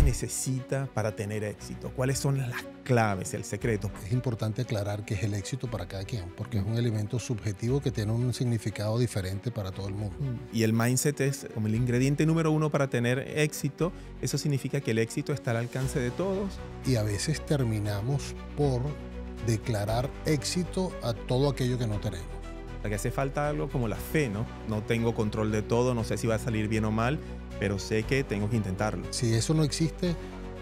necesita para tener éxito? ¿Cuáles son las claves, el secreto? Es importante aclarar qué es el éxito para cada quien, porque es un elemento subjetivo que tiene un significado diferente para todo el mundo. Y el mindset es como el ingrediente número uno para tener éxito. Eso significa que el éxito está al alcance de todos. Y a veces terminamos por declarar éxito a todo aquello que no tenemos. Porque hace falta algo como la fe, ¿no? No tengo control de todo, no sé si va a salir bien o mal, pero sé que tengo que intentarlo. Si eso no existe,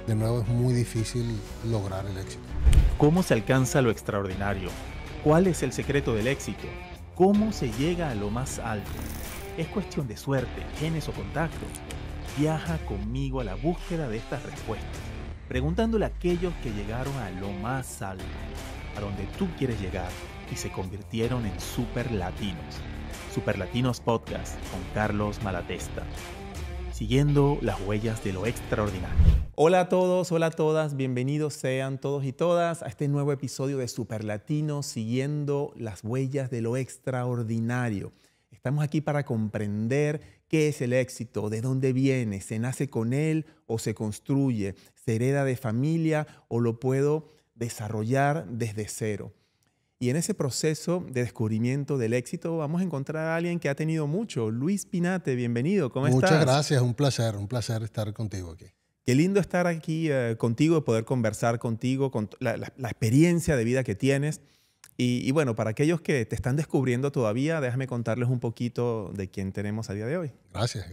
de nuevo es muy difícil lograr el éxito. ¿Cómo se alcanza lo extraordinario? ¿Cuál es el secreto del éxito? ¿Cómo se llega a lo más alto? ¿Es cuestión de suerte, genes o contactos? Viaja conmigo a la búsqueda de estas respuestas, preguntándole a aquellos que llegaron a lo más alto, a donde tú quieres llegar y se convirtieron en superlatinos. Superlatinos Podcast con Carlos Malatesta. Siguiendo las huellas de lo extraordinario. Hola a todos, hola a todas, bienvenidos sean todos y todas a este nuevo episodio de Superlatinos, siguiendo las huellas de lo extraordinario. Estamos aquí para comprender qué es el éxito, de dónde viene, se nace con él o se construye, se hereda de familia o lo puedo desarrollar desde cero. Y en ese proceso de descubrimiento del éxito vamos a encontrar a alguien que ha tenido mucho. Luis Pinate, bienvenido. ¿Cómo estás? Muchas gracias, un placer estar contigo aquí. Qué lindo estar aquí contigo, poder conversar contigo, con la experiencia de vida que tienes. Y bueno, para aquellos que te están descubriendo todavía, déjame contarles un poquito de quién tenemos a día de hoy. Gracias.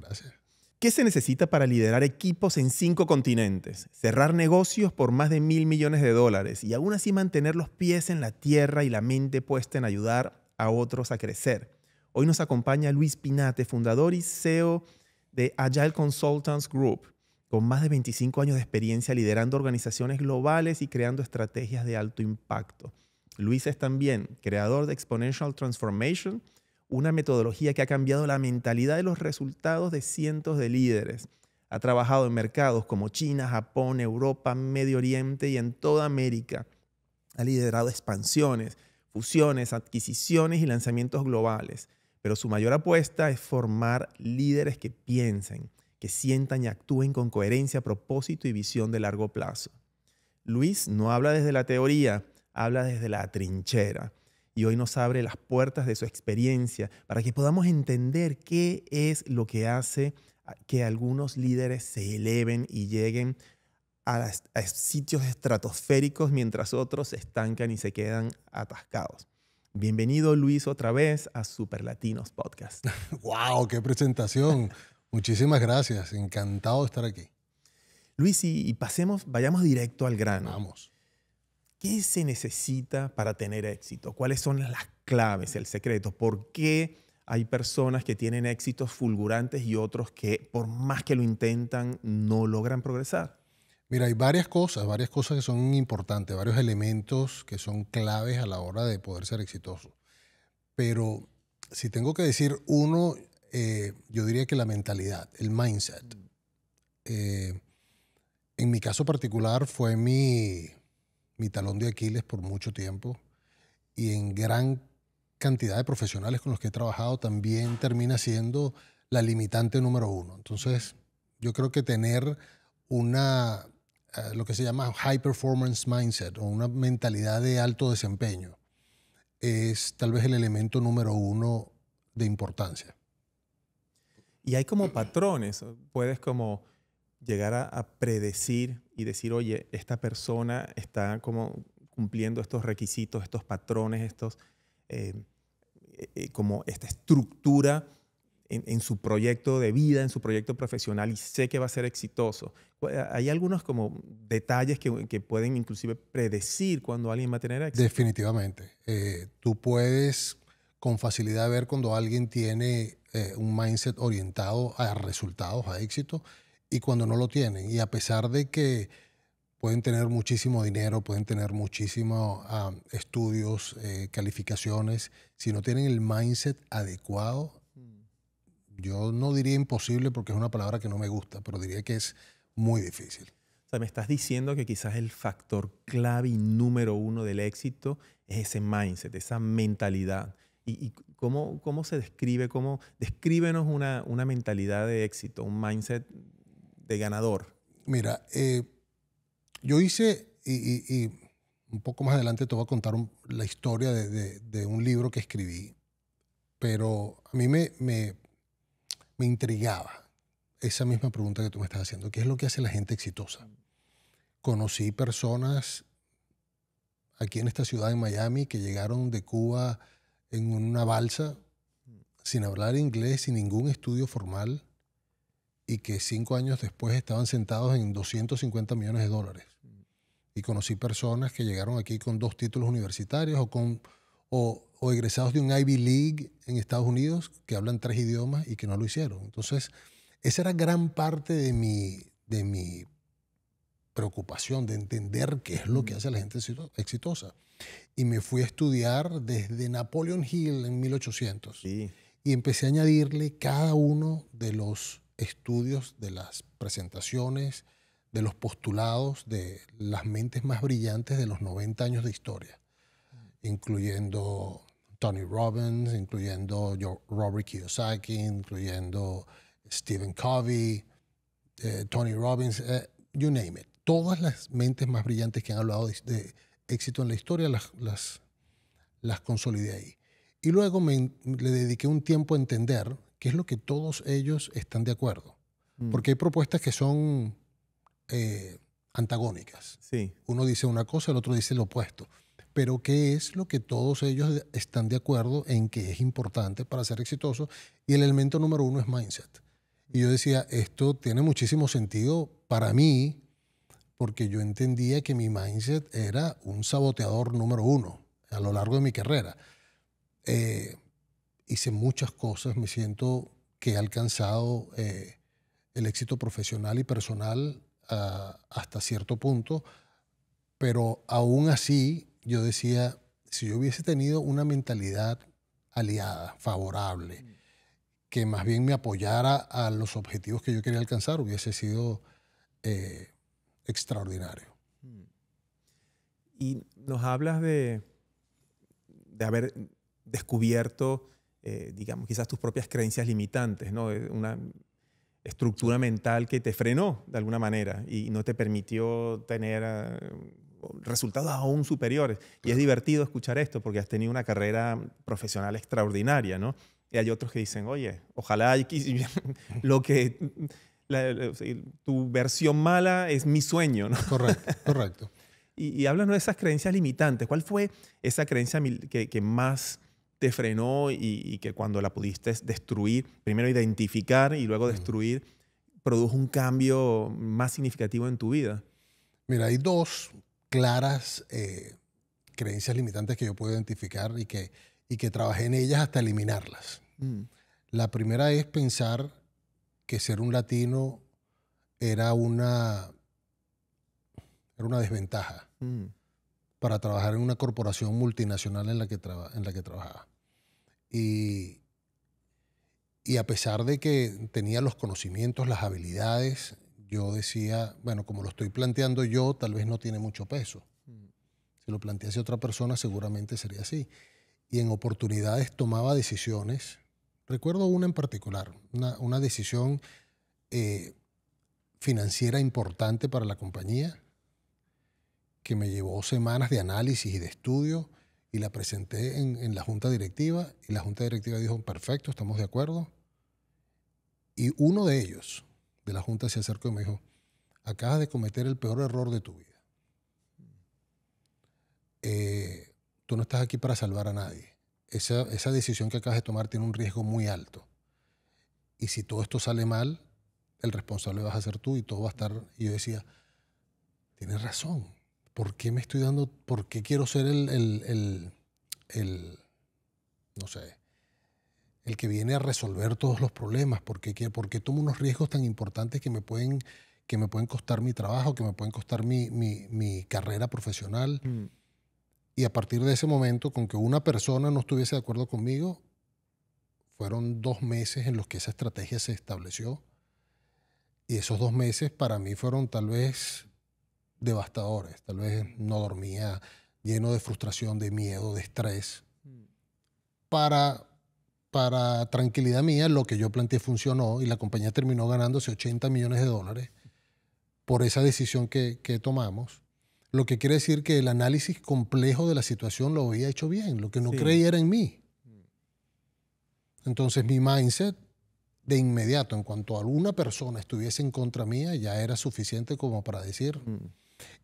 ¿Qué se necesita para liderar equipos en 5 continentes? Cerrar negocios por más de $1.000 millones y aún así mantener los pies en la tierra y la mente puesta en ayudar a otros a crecer. Hoy nos acompaña Luis Pinate, fundador y CEO de Agile Consultants Group, con más de 25 años de experiencia liderando organizaciones globales y creando estrategias de alto impacto. Luis es también creador de Exponential Transformation, una metodología que ha cambiado la mentalidad de los resultados de cientos de líderes. Ha trabajado en mercados como China, Japón, Europa, Medio Oriente y en toda América. Ha liderado expansiones, fusiones, adquisiciones y lanzamientos globales. Pero su mayor apuesta es formar líderes que piensen, que sientan y actúen con coherencia, propósito y visión de largo plazo. Luis no habla desde la teoría, habla desde la trinchera. Y hoy nos abre las puertas de su experiencia para que podamos entender qué es lo que hace que algunos líderes se eleven y lleguen a sitios estratosféricos mientras otros se estancan y se quedan atascados. Bienvenido, Luis, otra vez a Superlatinos Podcast. ¡Wow! ¡Qué presentación! Muchísimas gracias. Encantado de estar aquí. Luis, vayamos directo al grano. Vamos. ¿Qué se necesita para tener éxito? ¿Cuáles son las claves, el secreto? ¿Por qué hay personas que tienen éxitos fulgurantes y otros que por más que lo intentan no logran progresar? Mira, hay varias cosas que son importantes, varios elementos que son claves a la hora de poder ser exitoso. Pero si tengo que decir uno, yo diría que la mentalidad, el mindset. En mi caso particular fue mi talón de Aquiles por mucho tiempo, y en gran cantidad de profesionales con los que he trabajado también termina siendo la limitante número uno. Entonces, yo creo que tener lo que se llama high performance mindset o una mentalidad de alto desempeño es tal vez el elemento número uno de importancia. Y hay como patrones, puedes como llegar a predecir y decir, oye, esta persona está como cumpliendo estos requisitos, estos patrones, como esta estructura en su proyecto de vida, en su proyecto profesional, y sé que va a ser exitoso. Hay algunos como detalles que pueden inclusive predecir cuando alguien va a tener éxito. Definitivamente. Tú puedes con facilidad ver cuando alguien tiene un mindset orientado a resultados, a éxito, y cuando no lo tienen. Y a pesar de que pueden tener muchísimo dinero, pueden tener muchísimos estudios, calificaciones, si no tienen el mindset adecuado, yo no diría imposible porque es una palabra que no me gusta, pero diría que es muy difícil. O sea, me estás diciendo que quizás el factor clave y número uno del éxito es ese mindset, esa mentalidad. ¿Y cómo se describe? Descríbenos una mentalidad de éxito, un mindset de ganador. Mira, yo hice, y un poco más adelante te voy a contar la historia de un libro que escribí, pero a mí me intrigaba esa misma pregunta que tú me estás haciendo. ¿Qué es lo que hace la gente exitosa? Conocí personas aquí en esta ciudad, en Miami, que llegaron de Cuba en una balsa sin hablar inglés, sin ningún estudio formal, y que 5 años después estaban sentados en $250 millones. Y conocí personas que llegaron aquí con 2 títulos universitarios o egresados de un Ivy League en Estados Unidos que hablan 3 idiomas y que no lo hicieron. Entonces, esa era gran parte de mi preocupación, de entender qué es lo que hace a la gente exitosa. Y me fui a estudiar desde Napoleon Hill en 1800. Sí. Y empecé a añadirle cada uno de los estudios, de las presentaciones, de los postulados de las mentes más brillantes de los 90 años de historia, incluyendo Tony Robbins, incluyendo Robert Kiyosaki, incluyendo Stephen Covey, Tony Robbins, you name it. Todas las mentes más brillantes que han hablado de éxito en la historia las consolidé ahí. Y luego le dediqué un tiempo a entender qué es lo que todos ellos están de acuerdo. Porque hay propuestas que son antagónicas. Sí. Uno dice una cosa, el otro dice lo opuesto. Pero ¿qué es lo que todos ellos están de acuerdo en que es importante para ser exitoso? Y el elemento número 1 es mindset. Y yo decía, esto tiene muchísimo sentido para mí, porque yo entendía que mi mindset era un saboteador número 1 a lo largo de mi carrera. Hice muchas cosas, me siento que he alcanzado el éxito profesional y personal hasta cierto punto, pero aún así yo decía, si yo hubiese tenido una mentalidad aliada, favorable, que más bien me apoyara a los objetivos que yo quería alcanzar, hubiese sido extraordinario. Y nos hablas de haber descubierto, digamos, quizás tus propias creencias limitantes, ¿no? Una estructura mental que te frenó de alguna manera y no te permitió tener resultados aún superiores. Claro. Y es divertido escuchar esto porque has tenido una carrera profesional extraordinaria, ¿no? Y hay otros que dicen, oye, ojalá lo que tu versión mala es mi sueño, ¿no? Correcto, correcto. Y háblanos de esas creencias limitantes. ¿Cuál fue esa creencia que más te frenó y que cuando la pudiste destruir, primero identificar y luego destruir, produjo un cambio más significativo en tu vida? Mira, hay 2 claras creencias limitantes que yo puedo identificar y que trabajé en ellas hasta eliminarlas. La primera es pensar que ser un latino era una desventaja para trabajar en una corporación multinacional en la que trabajaba. Y a pesar de que tenía los conocimientos, las habilidades, yo decía, bueno, como lo estoy planteando yo, tal vez no tiene mucho peso. Si lo plantease otra persona, seguramente sería así. Y en oportunidades tomaba decisiones. Recuerdo una en particular, una decisión financiera importante para la compañía que me llevó semanas de análisis y de estudio y la presenté en la junta directiva y la junta directiva dijo, perfecto, estamos de acuerdo. Y uno de ellos, de la junta, se acercó y me dijo, acabas de cometer el peor error de tu vida. Tú no estás aquí para salvar a nadie. Esa decisión que acabas de tomar tiene un riesgo muy alto. Y si todo esto sale mal, el responsable vas a ser tú y todo va a estar... Y yo decía, tienes razón. ¿Por qué me estoy dando... ¿Por qué quiero ser no sé, el que viene a resolver todos los problemas? ¿Por qué tomo unos riesgos tan importantes que me pueden costar mi trabajo, que me pueden costar mi carrera profesional? Y a partir de ese momento, con que una persona no estuviese de acuerdo conmigo, fueron 2 meses en los que esa estrategia se estableció. Y esos 2 meses para mí fueron tal vez devastadores. Tal vez no dormía, lleno de frustración, de miedo, de estrés. Para tranquilidad mía, lo que yo planteé funcionó y la compañía terminó ganándose $80 millones por esa decisión que tomamos. Lo que quiere decir que el análisis complejo de la situación lo había hecho bien. Lo que no Sí. creía era en mí. Entonces mi mindset de inmediato, en cuanto alguna persona estuviese en contra mía, ya era suficiente como para decir.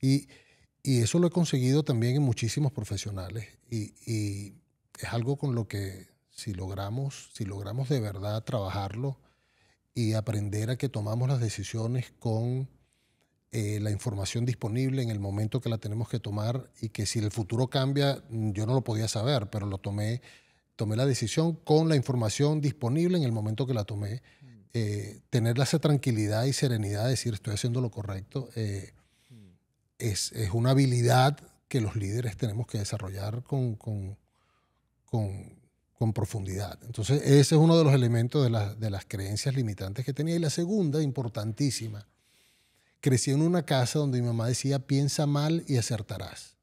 Y eso lo he conseguido también en muchísimos profesionales. Y es algo con lo que si logramos de verdad trabajarlo y aprender a que tomamos las decisiones con la información disponible en el momento que la tenemos que tomar, y que si el futuro cambia, yo no lo podía saber, pero tomé la decisión con la información disponible en el momento que la tomé. Tener esa tranquilidad y serenidad de decir estoy haciendo lo correcto es una habilidad que los líderes tenemos que desarrollar con profundidad. Entonces ese es uno de los elementos de las creencias limitantes que tenía. Y la segunda, importantísima, crecí en una casa donde mi mamá decía piensa mal y acertarás.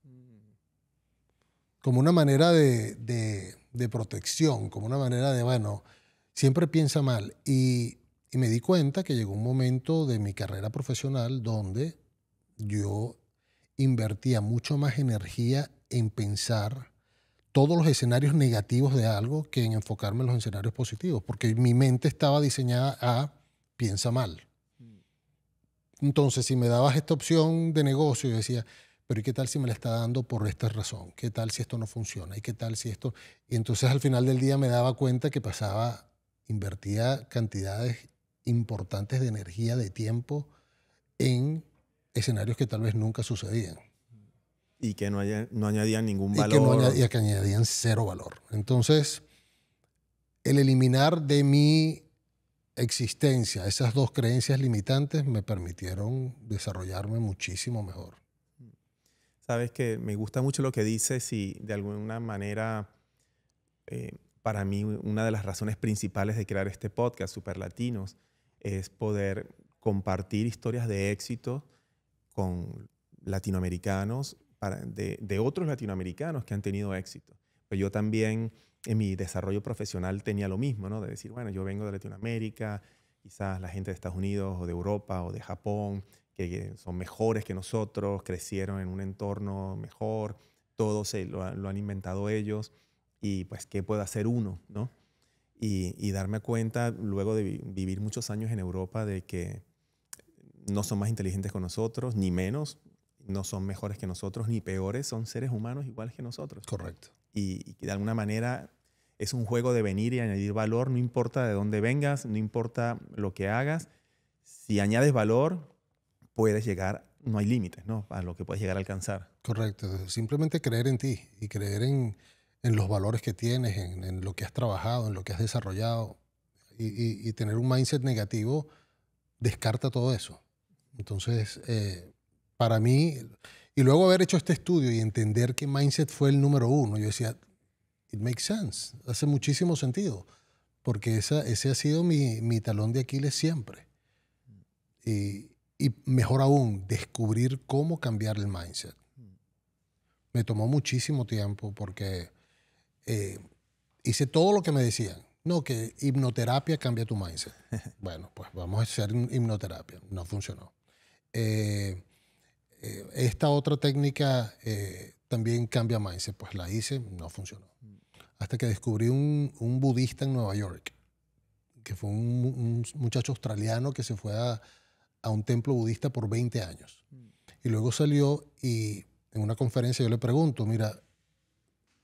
Como una manera de protección, como una manera de, bueno, siempre piensa mal. Y me di cuenta que llegó un momento de mi carrera profesional donde yo invertía mucho más energía en pensar todos los escenarios negativos de algo que en enfocarme en los escenarios positivos, porque mi mente estaba diseñada a piensa mal. Entonces, si me dabas esta opción de negocio, yo decía, pero ¿y qué tal si me la está dando por esta razón? ¿Qué tal si esto no funciona? ¿Y qué tal si esto...? Y entonces al final del día me daba cuenta que invertía cantidades importantes de energía, de tiempo, en escenarios que tal vez nunca sucedían. Y que no añadían ningún valor. Y que añadían cero valor. Entonces, el eliminar de mi existencia esas dos creencias limitantes me permitieron desarrollarme muchísimo mejor. Sabes que me gusta mucho lo que dices y de alguna manera para mí una de las razones principales de crear este podcast, Superlatinos, es poder compartir historias de éxito con latinoamericanos, de otros latinoamericanos que han tenido éxito. Pero yo también en mi desarrollo profesional tenía lo mismo, ¿no? De decir, bueno, yo vengo de Latinoamérica, quizás la gente de Estados Unidos o de Europa o de Japón, que son mejores que nosotros, crecieron en un entorno mejor, todo lo han inventado ellos, y pues, ¿qué puede hacer uno, no? Y darme cuenta, luego de vivir muchos años en Europa, de que no son más inteligentes que nosotros, ni menos, no son mejores que nosotros, ni peores, son seres humanos iguales que nosotros. Correcto. Y de alguna manera es un juego de venir y añadir valor, no importa de dónde vengas, no importa lo que hagas. Si añades valor, puedes llegar, no hay límites, ¿no?, a lo que puedes llegar a alcanzar. Correcto. Simplemente creer en ti y creer en los valores que tienes, en lo que has trabajado, en lo que has desarrollado. Y tener un mindset negativo descarta todo eso. Entonces, para mí, y luego haber hecho este estudio y entender que mindset fue el número uno, yo decía, it makes sense, hace muchísimo sentido, porque ese ha sido mi talón de Aquiles siempre. Y mejor aún, descubrir cómo cambiar el mindset. Me tomó muchísimo tiempo porque hice todo lo que me decían. No, que hipnoterapia cambia tu mindset. Bueno, pues vamos a hacer hipnoterapia. No funcionó. Esta otra técnica también cambia mindset. Pues la hice, no funcionó. Hasta que descubrí un budista en Nueva York, que fue un muchacho australiano que se fue a un templo budista por 20 años. Y luego salió y en una conferencia yo le pregunto, mira,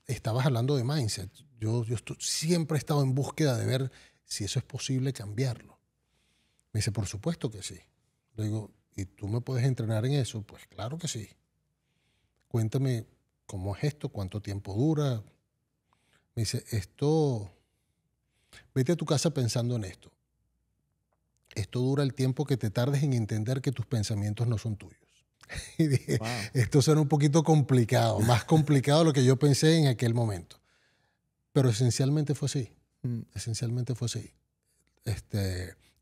estabas hablando de mindset. Yo siempre he estado en búsqueda de ver si eso es posible cambiarlo. Me dice, por supuesto que sí. Le digo, ¿y tú me puedes entrenar en eso? Pues claro que sí. Cuéntame cómo es esto, cuánto tiempo dura. Me dice, vete a tu casa pensando en esto. Esto dura el tiempo que te tardes en entender que tus pensamientos no son tuyos. Y dije, wow, esto suena un poquito complicado, más complicado de lo que yo pensé en aquel momento. Pero esencialmente fue así. Esencialmente fue así.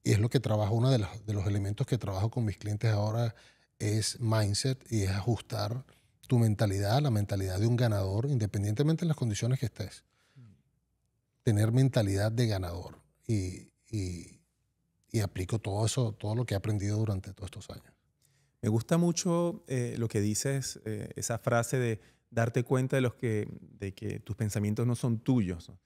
Y es lo que trabajo, uno de los elementos que trabajo con mis clientes ahora es mindset, y es ajustar tu mentalidad, la mentalidad de un ganador, independientemente de las condiciones que estés. Tener mentalidad de ganador. Y aplico todo eso, todo lo que he aprendido durante todos estos años. Me gusta mucho lo que dices, esa frase de darte cuenta de que tus pensamientos no son tuyos, ¿no?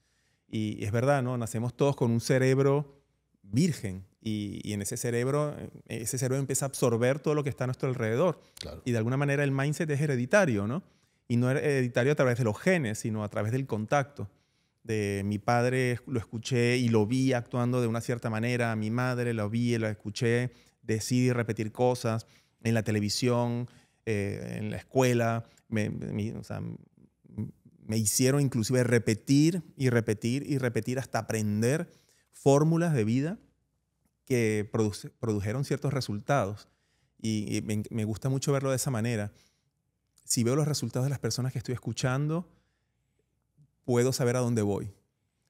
Y es verdad, ¿no? Nacemos todos con un cerebro virgen y en ese cerebro empieza a absorber todo lo que está a nuestro alrededor. Claro. Y de alguna manera el mindset es hereditario, ¿no? Y no es hereditario a través de los genes, sino a través del contacto. De mi padre lo escuché y lo vi actuando de una cierta manera, a mi madre lo vi y lo escuché decir y repetir cosas en la televisión, en la escuela, o sea, me hicieron inclusive repetir y repetir y repetir hasta aprender fórmulas de vida que produjeron ciertos resultados. Y me gusta mucho verlo de esa manera. Si veo los resultados de las personas que estoy escuchando, puedo saber a dónde voy.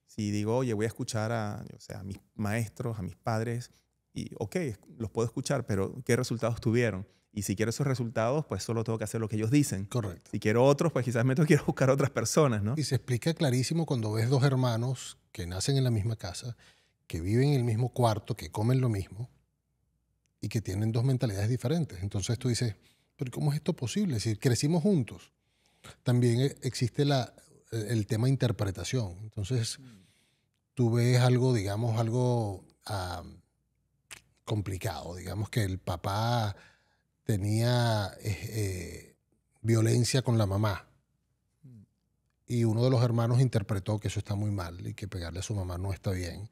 Si digo, oye, voy a escuchar a mis maestros, a mis padres, y ok, los puedo escuchar, pero ¿qué resultados tuvieron? Y si quiero esos resultados, pues solo tengo que hacer lo que ellos dicen. Correcto. Si quiero otros, pues quizás me tengo que ir a buscar a otras personas, ¿no? Y se explica clarísimo cuando ves dos hermanos que nacen en la misma casa, que viven en el mismo cuarto, que comen lo mismo y que tienen dos mentalidades diferentes. Entonces tú dices, ¿pero cómo es esto posible? Si crecimos juntos. También existe el tema de interpretación. Entonces tú ves algo, digamos, algo complicado. Digamos que el papá tenía violencia con la mamá y uno de los hermanos interpretó que eso está muy mal y que pegarle a su mamá no está bien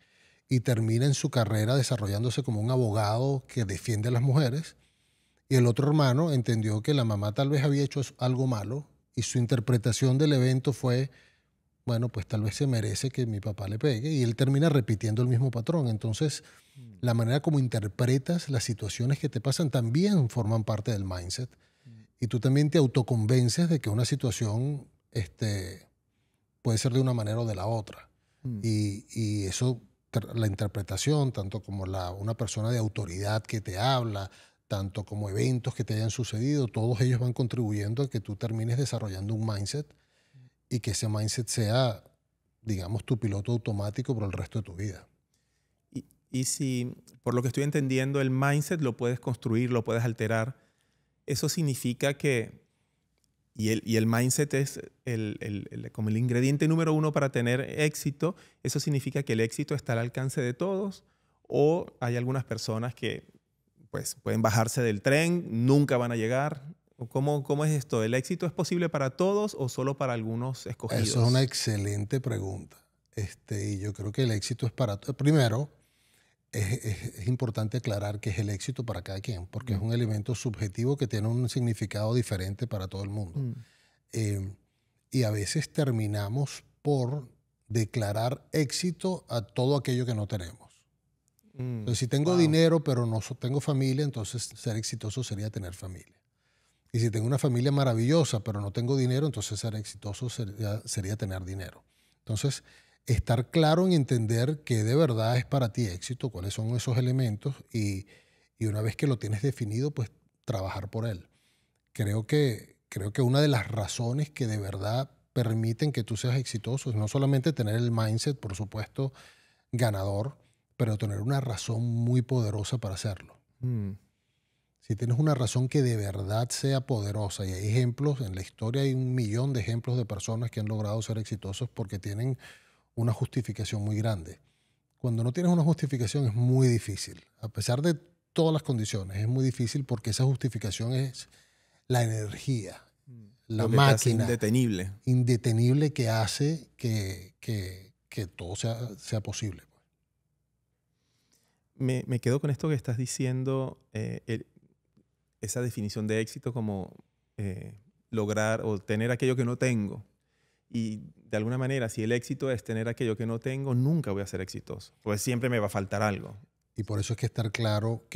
y termina en su carrera desarrollándose como un abogado que defiende a las mujeres y el otro hermano entendió que la mamá tal vez había hecho algo malo y su interpretación del evento fue, bueno, pues tal vez se merece que mi papá le pegue y él termina repitiendo el mismo patrón. Entonces, la manera como interpretas las situaciones que te pasan también forman parte del mindset. Y tú también te autoconvences de que una situación puede ser de una manera o de la otra. Y eso, la interpretación, tanto como una persona de autoridad que te habla, tanto como eventos que te hayan sucedido, todos ellos van contribuyendo a que tú termines desarrollando un mindset y que ese mindset sea, digamos, tu piloto automático por el resto de tu vida. Y si, por lo que estoy entendiendo, el mindset lo puedes construir, lo puedes alterar, eso significa que, y el mindset es como el ingrediente número uno para tener éxito, eso significa que el éxito está al alcance de todos, o hay algunas personas que pues, pueden bajarse del tren, nunca van a llegar. ¿Cómo es esto? ¿El éxito es posible para todos o solo para algunos escogidos? Eso es una excelente pregunta. Y yo creo que el éxito es para todos. Primero, es importante aclarar que es el éxito para cada quien, porque es un elemento subjetivo que tiene un significado diferente para todo el mundo. Y a veces terminamos por declarar éxito a todo aquello que no tenemos. Entonces, si tengo dinero pero no tengo familia, entonces ser exitoso sería tener familia. Y si tengo una familia maravillosa pero no tengo dinero, entonces ser exitoso sería tener dinero. Entonces, estar claro en entender qué de verdad es para ti éxito, cuáles son esos elementos y una vez que lo tienes definido, pues trabajar por él. Creo que una de las razones que de verdad permiten que tú seas exitoso es no solamente tener el mindset, por supuesto, ganador, pero tener una razón muy poderosa para hacerlo. Si tienes una razón que de verdad sea poderosa, y hay ejemplos, en la historia hay 1 millón de ejemplos de personas que han logrado ser exitosos porque tienen una justificación muy grande. Cuando no tienes una justificación es muy difícil. A pesar de todas las condiciones, es muy difícil porque esa justificación es la energía, la máquina indetenible que hace que todo sea posible. Me quedo con esto que estás diciendo, esa definición de éxito como lograr o tener aquello que no tengo. Y de alguna manera, si el éxito es tener aquello que no tengo, nunca voy a ser exitoso. Pues siempre me va a faltar algo. Y por eso es que estar claro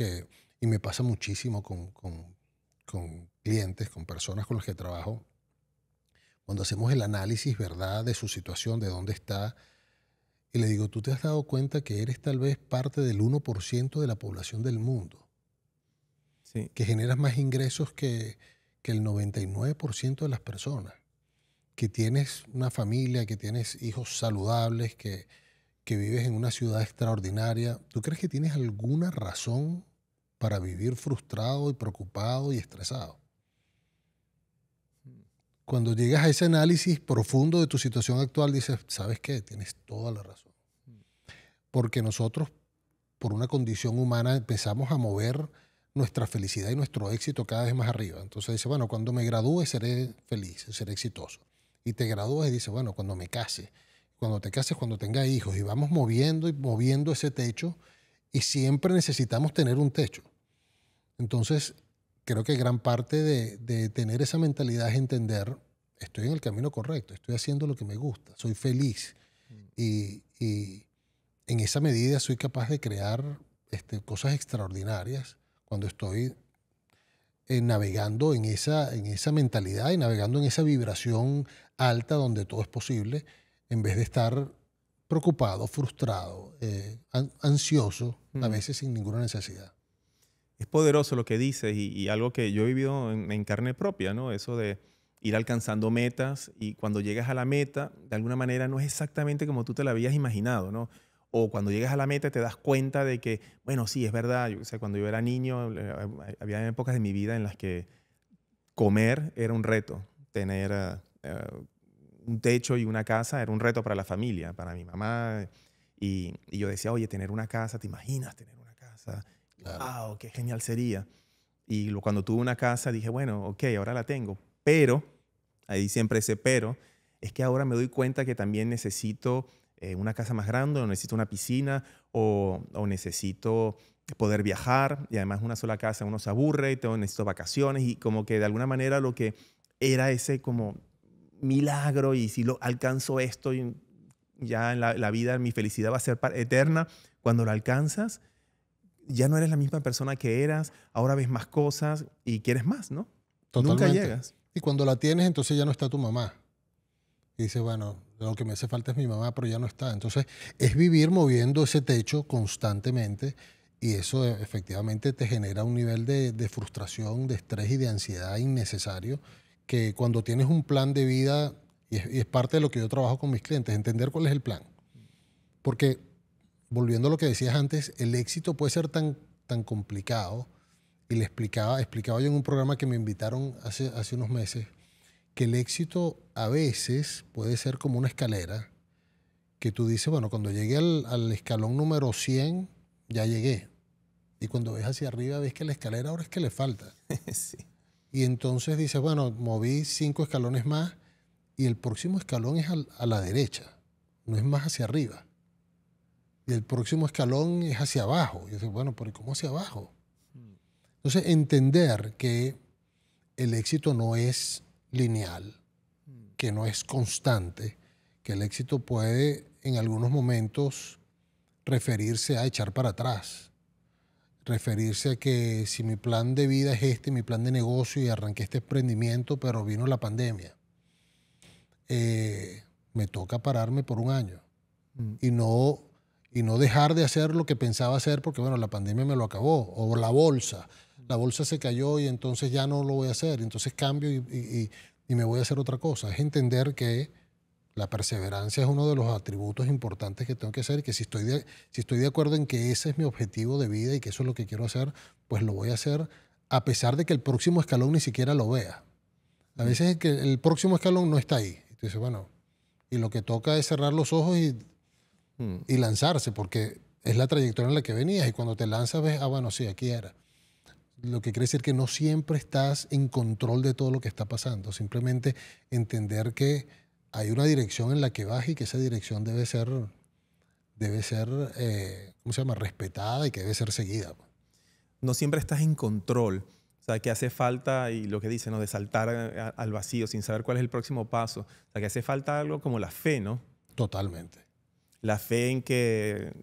y me pasa muchísimo con clientes, con personas con las que trabajo, cuando hacemos el análisis, ¿verdad?, de su situación, de dónde está, y le digo, ¿tú te has dado cuenta que eres tal vez parte del 1% de la población del mundo? Sí. Que generas más ingresos que el 99% de las personas. Que tienes una familia, que tienes hijos saludables, que vives en una ciudad extraordinaria. ¿Tú crees que tienes alguna razón para vivir frustrado y preocupado y estresado. Cuando llegas a ese análisis profundo de tu situación actual, dices, ¿sabes qué? Tienes toda la razón. Porque nosotros, por una condición humana, empezamos a mover nuestra felicidad y nuestro éxito cada vez más arriba. Entonces dice, bueno, cuando me gradúe seré feliz, seré exitoso. Y te gradúas y dices, bueno, cuando me case. Cuando te cases, cuando tenga hijos. Y vamos moviendo y moviendo ese techo. Y siempre necesitamos tener un techo. Entonces, creo que gran parte de tener esa mentalidad es entender, estoy en el camino correcto, estoy haciendo lo que me gusta, soy feliz. Y en esa medida soy capaz de crear cosas extraordinarias cuando estoy navegando en esa mentalidad y navegando en esa vibración alta donde todo es posible, en vez de estar preocupado, frustrado, ansioso, a veces sin ninguna necesidad. Es poderoso lo que dices y algo que yo he vivido en carne propia, ¿no? Eso de ir alcanzando metas y cuando llegas a la meta, de alguna manera no es exactamente como tú te la habías imaginado, ¿no? O cuando llegas a la meta te das cuenta de que, bueno, sí, es verdad. Yo, o sea, cuando yo era niño, había épocas de mi vida en las que comer era un reto. Tener un techo y una casa era un reto para la familia, para mi mamá. Y yo decía, oye, tener una casa, ¿te imaginas tener una casa? Claro. ¡Wow! ¡Qué genial sería! Y cuando tuve una casa dije, bueno, ok, ahora la tengo. Pero, ahí siempre ese pero, es que ahora me doy cuenta que también necesito una casa más grande, o necesito una piscina, o necesito poder viajar. Y además una sola casa uno se aburre, y necesito vacaciones. Y como que de alguna manera lo que era ese como milagro, y si lo alcanzo esto, y ya en la vida mi felicidad va a ser eterna. Cuando lo alcanzas, ya no eres la misma persona que eras, ahora ves más cosas y quieres más, ¿no? Totalmente. Nunca llegas. Y cuando la tienes, entonces ya no está tu mamá. Y dices, bueno, lo que me hace falta es mi mamá, pero ya no está. Entonces, es vivir moviendo ese techo constantemente y eso efectivamente te genera un nivel de frustración, de estrés y de ansiedad innecesario que cuando tienes un plan de vida, y es parte de lo que yo trabajo con mis clientes, entender cuál es el plan. Porque volviendo a lo que decías antes, el éxito puede ser tan complicado, y le explicaba yo en un programa que me invitaron hace unos meses, que el éxito a veces puede ser como una escalera, que tú dices, bueno, cuando llegué al escalón número 100, ya llegué. Y cuando ves hacia arriba, ves que la escalera ahora es que le falta. Sí. Y entonces dices, bueno, moví 5 escalones más, y el próximo escalón es a la derecha, no es más hacia arriba. Y el próximo escalón es hacia abajo. Y dices, bueno, pero ¿cómo hacia abajo? Entonces, entender que el éxito no es lineal, que no es constante, que el éxito puede en algunos momentos referirse a echar para atrás, referirse a que si mi plan de vida es mi plan de negocio, y arranqué este emprendimiento, pero vino la pandemia, me toca pararme por un año y no dejar de hacer lo que pensaba hacer porque, bueno, la pandemia me lo acabó, o la bolsa se cayó y entonces ya no lo voy a hacer, entonces cambio y me voy a hacer otra cosa. Es entender que la perseverancia es uno de los atributos importantes que tengo que hacer, y que si estoy de acuerdo en que ese es mi objetivo de vida y que eso es lo que quiero hacer, pues lo voy a hacer a pesar de que el próximo escalón ni siquiera lo vea. A veces es que el próximo escalón no está ahí. Entonces, bueno, y lo que toca es cerrar los ojos y lanzarse, porque es la trayectoria en la que venías, y cuando te lanzas ves, bueno, sí, aquí era. Lo que quiere decir que no siempre estás en control de todo lo que está pasando. Simplemente entender que hay una dirección en la que vas y que esa dirección debe ser ¿cómo se llama?, respetada, y que debe ser seguida. No siempre estás en control. O sea, que hace falta, y lo que dice, ¿no?, de saltar al vacío sin saber cuál es el próximo paso. O sea, que hace falta algo como la fe, ¿no? Totalmente. La fe en que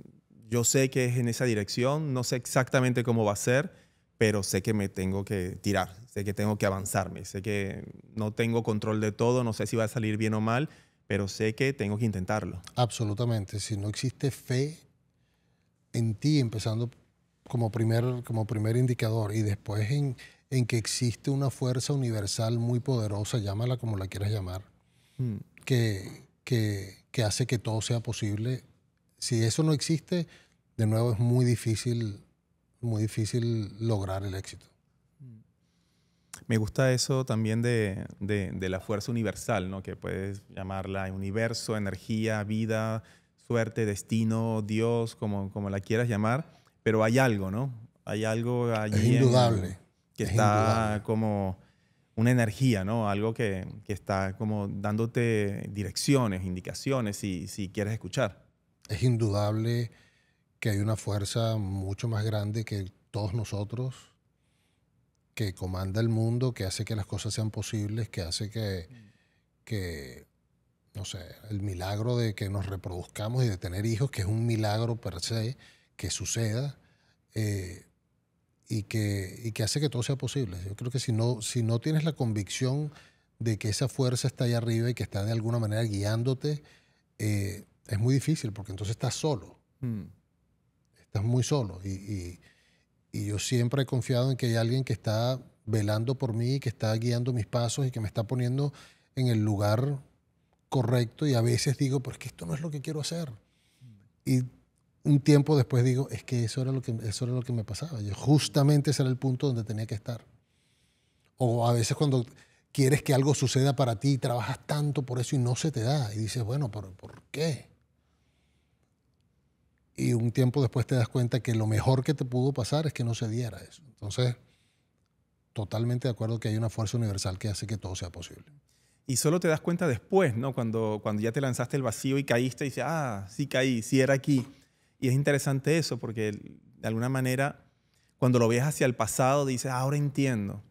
yo sé que es en esa dirección, no sé exactamente cómo va a ser, pero sé que me tengo que tirar, sé que tengo que avanzarme, sé que no tengo control de todo, no sé si va a salir bien o mal, pero sé que tengo que intentarlo. Absolutamente. Si no existe fe en ti, empezando como primer indicador, y después en que existe una fuerza universal muy poderosa, llámala como la quieras llamar, que hace que todo sea posible. Si eso no existe, de nuevo es muy difícil muy difícil lograr el éxito. Me gusta eso también de la fuerza universal, ¿no? Que puedes llamarla universo, energía, vida, suerte, destino, Dios, como la quieras llamar. Pero hay algo, ¿no? Hay algo allí Es indudable. que Es está indudable. como una energía, ¿no? Algo que está como dándote direcciones, indicaciones, si quieres escuchar. Es indudable que hay una fuerza mucho más grande que todos nosotros, que comanda el mundo, que hace que las cosas sean posibles, que hace que, no sé, el milagro de que nos reproduzcamos y de tener hijos, que es un milagro per se, que suceda, y que hace que todo sea posible. Yo creo que si no tienes la convicción de que esa fuerza está ahí arriba y que está de alguna manera guiándote, es muy difícil, porque entonces estás solo. Estás muy solo. Y yo siempre he confiado en que hay alguien que está velando por mí, que está guiando mis pasos y que me está poniendo en el lugar correcto. Y a veces digo, pero es que esto no es lo que quiero hacer. Y un tiempo después digo, es que eso era lo que me pasaba. Justamente ese era el punto donde tenía que estar. O a veces cuando quieres que algo suceda para ti y trabajas tanto por eso y no se te da. Y dices, bueno, ¿por qué? Y un tiempo después te das cuenta que lo mejor que te pudo pasar es que no se diera eso. Entonces, totalmente de acuerdo que hay una fuerza universal que hace que todo sea posible. Y solo te das cuenta después, ¿no? Cuando ya te lanzaste el vacío y caíste y dices, sí caí, sí era aquí. Y es interesante eso porque de alguna manera cuando lo ves hacia el pasado dices, ahora entiendo.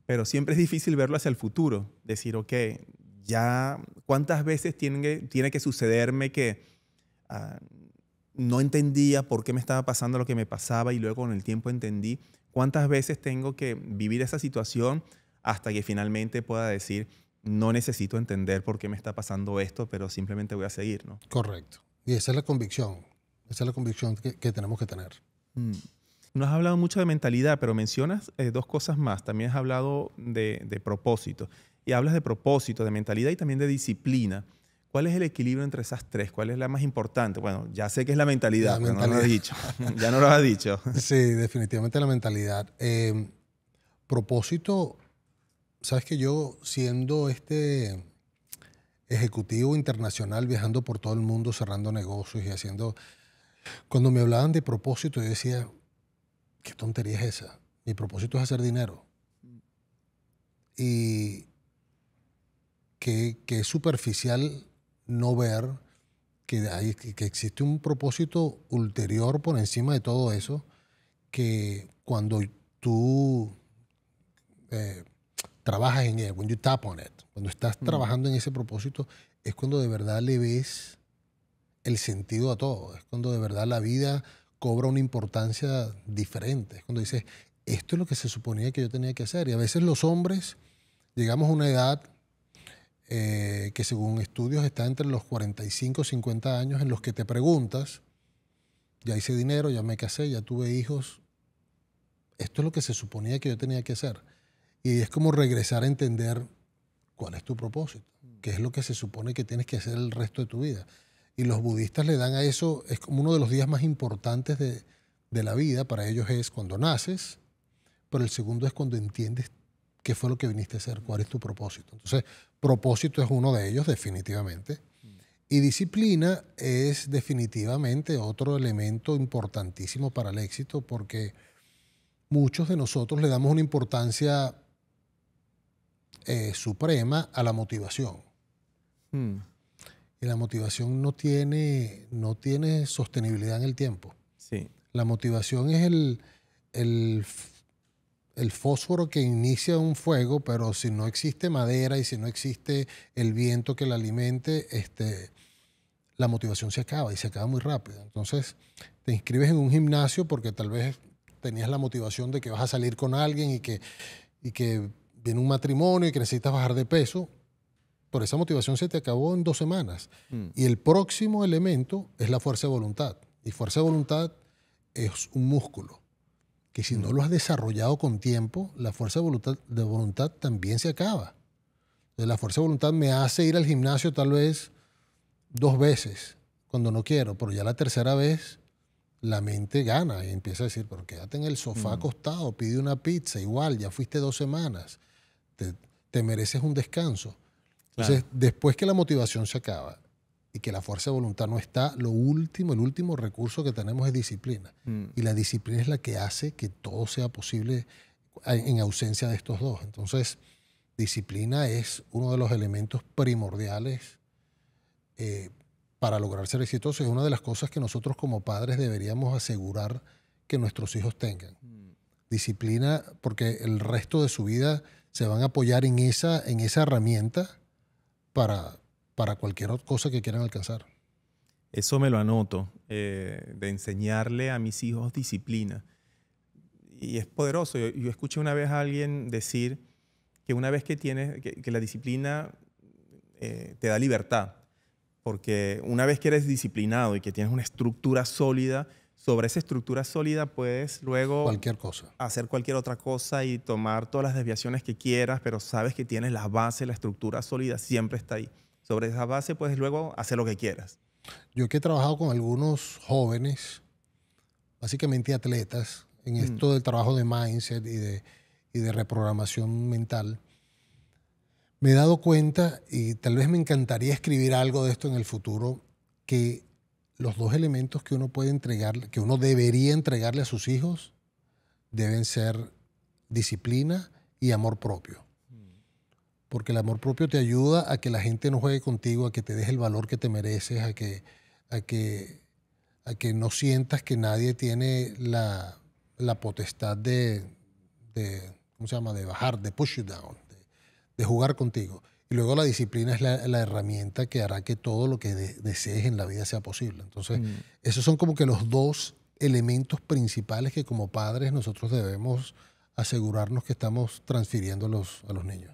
Pero siempre es difícil verlo hacia el futuro. Decir, ok, ya cuántas veces tiene que sucederme que no entendía por qué me estaba pasando lo que me pasaba y luego con el tiempo entendí. ¿Cuántas veces tengo que vivir esa situación hasta que finalmente pueda decir, no necesito entender por qué me está pasando esto, pero simplemente voy a seguir, ¿no? Correcto. Y esa es la convicción. Esa es la convicción que tenemos que tener. No has hablado mucho de mentalidad, pero mencionas dos cosas más. También has hablado de propósito. Y hablas de propósito, de mentalidad y también de disciplina. ¿Cuál es el equilibrio entre esas tres? ¿Cuál es la más importante? Bueno, ya sé que es la mentalidad, pero no lo has dicho. Ya no lo has dicho. Sí, definitivamente la mentalidad. Propósito, sabes que yo siendo ejecutivo internacional, viajando por todo el mundo, cerrando negocios y haciendo... Cuando me hablaban de propósito, yo decía, ¿qué tontería es esa? Mi propósito es hacer dinero. Y que es superficial no ver que existe un propósito ulterior por encima de todo eso, que cuando tú trabajas en él, when you tap on it, cuando estás trabajando en ese propósito, es cuando de verdad le ves el sentido a todo. Es cuando de verdad la vida cobra una importancia diferente. Es cuando dices, esto es lo que se suponía que yo tenía que hacer. Y a veces los hombres llegamos a una edad que según estudios está entre los 45 y 50 años en los que te preguntas, ya hice dinero, ya me casé, ya tuve hijos, esto es lo que se suponía que yo tenía que hacer. Y es como regresar a entender cuál es tu propósito, qué es lo que se supone que tienes que hacer el resto de tu vida. Y los budistas le dan a eso, es como uno de los días más importantes de la vida, para ellos es cuando naces, pero el segundo es cuando entiendes qué fue lo que viniste a hacer, cuál es tu propósito. Entonces, propósito es uno de ellos, definitivamente. Y disciplina es definitivamente otro elemento importantísimo para el éxito, porque muchos de nosotros le damos una importancia suprema a la motivación. Y la motivación no tiene sostenibilidad en el tiempo. Sí. La motivación es el fósforo que inicia un fuego, pero si no existe madera y si no existe el viento que la alimente, la motivación se acaba y se acaba muy rápido. Entonces, te inscribes en un gimnasio porque tal vez tenías la motivación de que vas a salir con alguien y que viene un matrimonio y que necesitas bajar de peso, pero esa motivación se te acabó en 2 semanas. Y el próximo elemento es la fuerza de voluntad. Y fuerza de voluntad es un músculo que si no lo has desarrollado con tiempo, la fuerza de voluntad también se acaba. Entonces, la fuerza de voluntad me hace ir al gimnasio tal vez 2 veces cuando no quiero, pero ya la tercera vez la mente gana y empieza a decir, pero quédate en el sofá acostado, pide una pizza, igual, ya fuiste 2 semanas, te mereces un descanso. Entonces, después que la motivación se acaba y que la fuerza de voluntad no está, el último recurso que tenemos es disciplina. Y la disciplina es la que hace que todo sea posible en ausencia de estos dos. Entonces, disciplina es uno de los elementos primordiales para lograr ser exitosos. Es una de las cosas que nosotros como padres deberíamos asegurar que nuestros hijos tengan. Disciplina, porque el resto de su vida se van a apoyar en esa herramienta para cualquier otra cosa que quieran alcanzar. Eso me lo anoto, de enseñarle a mis hijos disciplina. Y es poderoso. Yo escuché una vez a alguien decir que una vez que tienes, que la disciplina te da libertad. Porque una vez que eres disciplinado y que tienes una estructura sólida, sobre esa estructura sólida puedes luego Cualquier cosa. hacer cualquier otra cosa y tomar todas las desviaciones que quieras, pero sabes que tienes la base, la estructura sólida siempre está ahí. Sobre esa base puedes luego hacer lo que quieras. Yo que he trabajado con algunos jóvenes, básicamente atletas, en esto del trabajo de mindset y de reprogramación mental, me he dado cuenta, y tal vez me encantaría escribir algo de esto en el futuro, que los dos elementos que uno puede entregarle, que uno debería entregarle a sus hijos, deben ser disciplina y amor propio. Porque el amor propio te ayuda a que la gente no juegue contigo, a que te des el valor que te mereces, a que no sientas que nadie tiene la potestad de ¿cómo se llama? De bajar, de push you down, de jugar contigo. Y luego la disciplina es la herramienta que hará que todo lo que desees en la vida sea posible. Entonces, esos son como que los dos elementos principales que como padres nosotros debemos asegurarnos que estamos transfiriendo a los niños.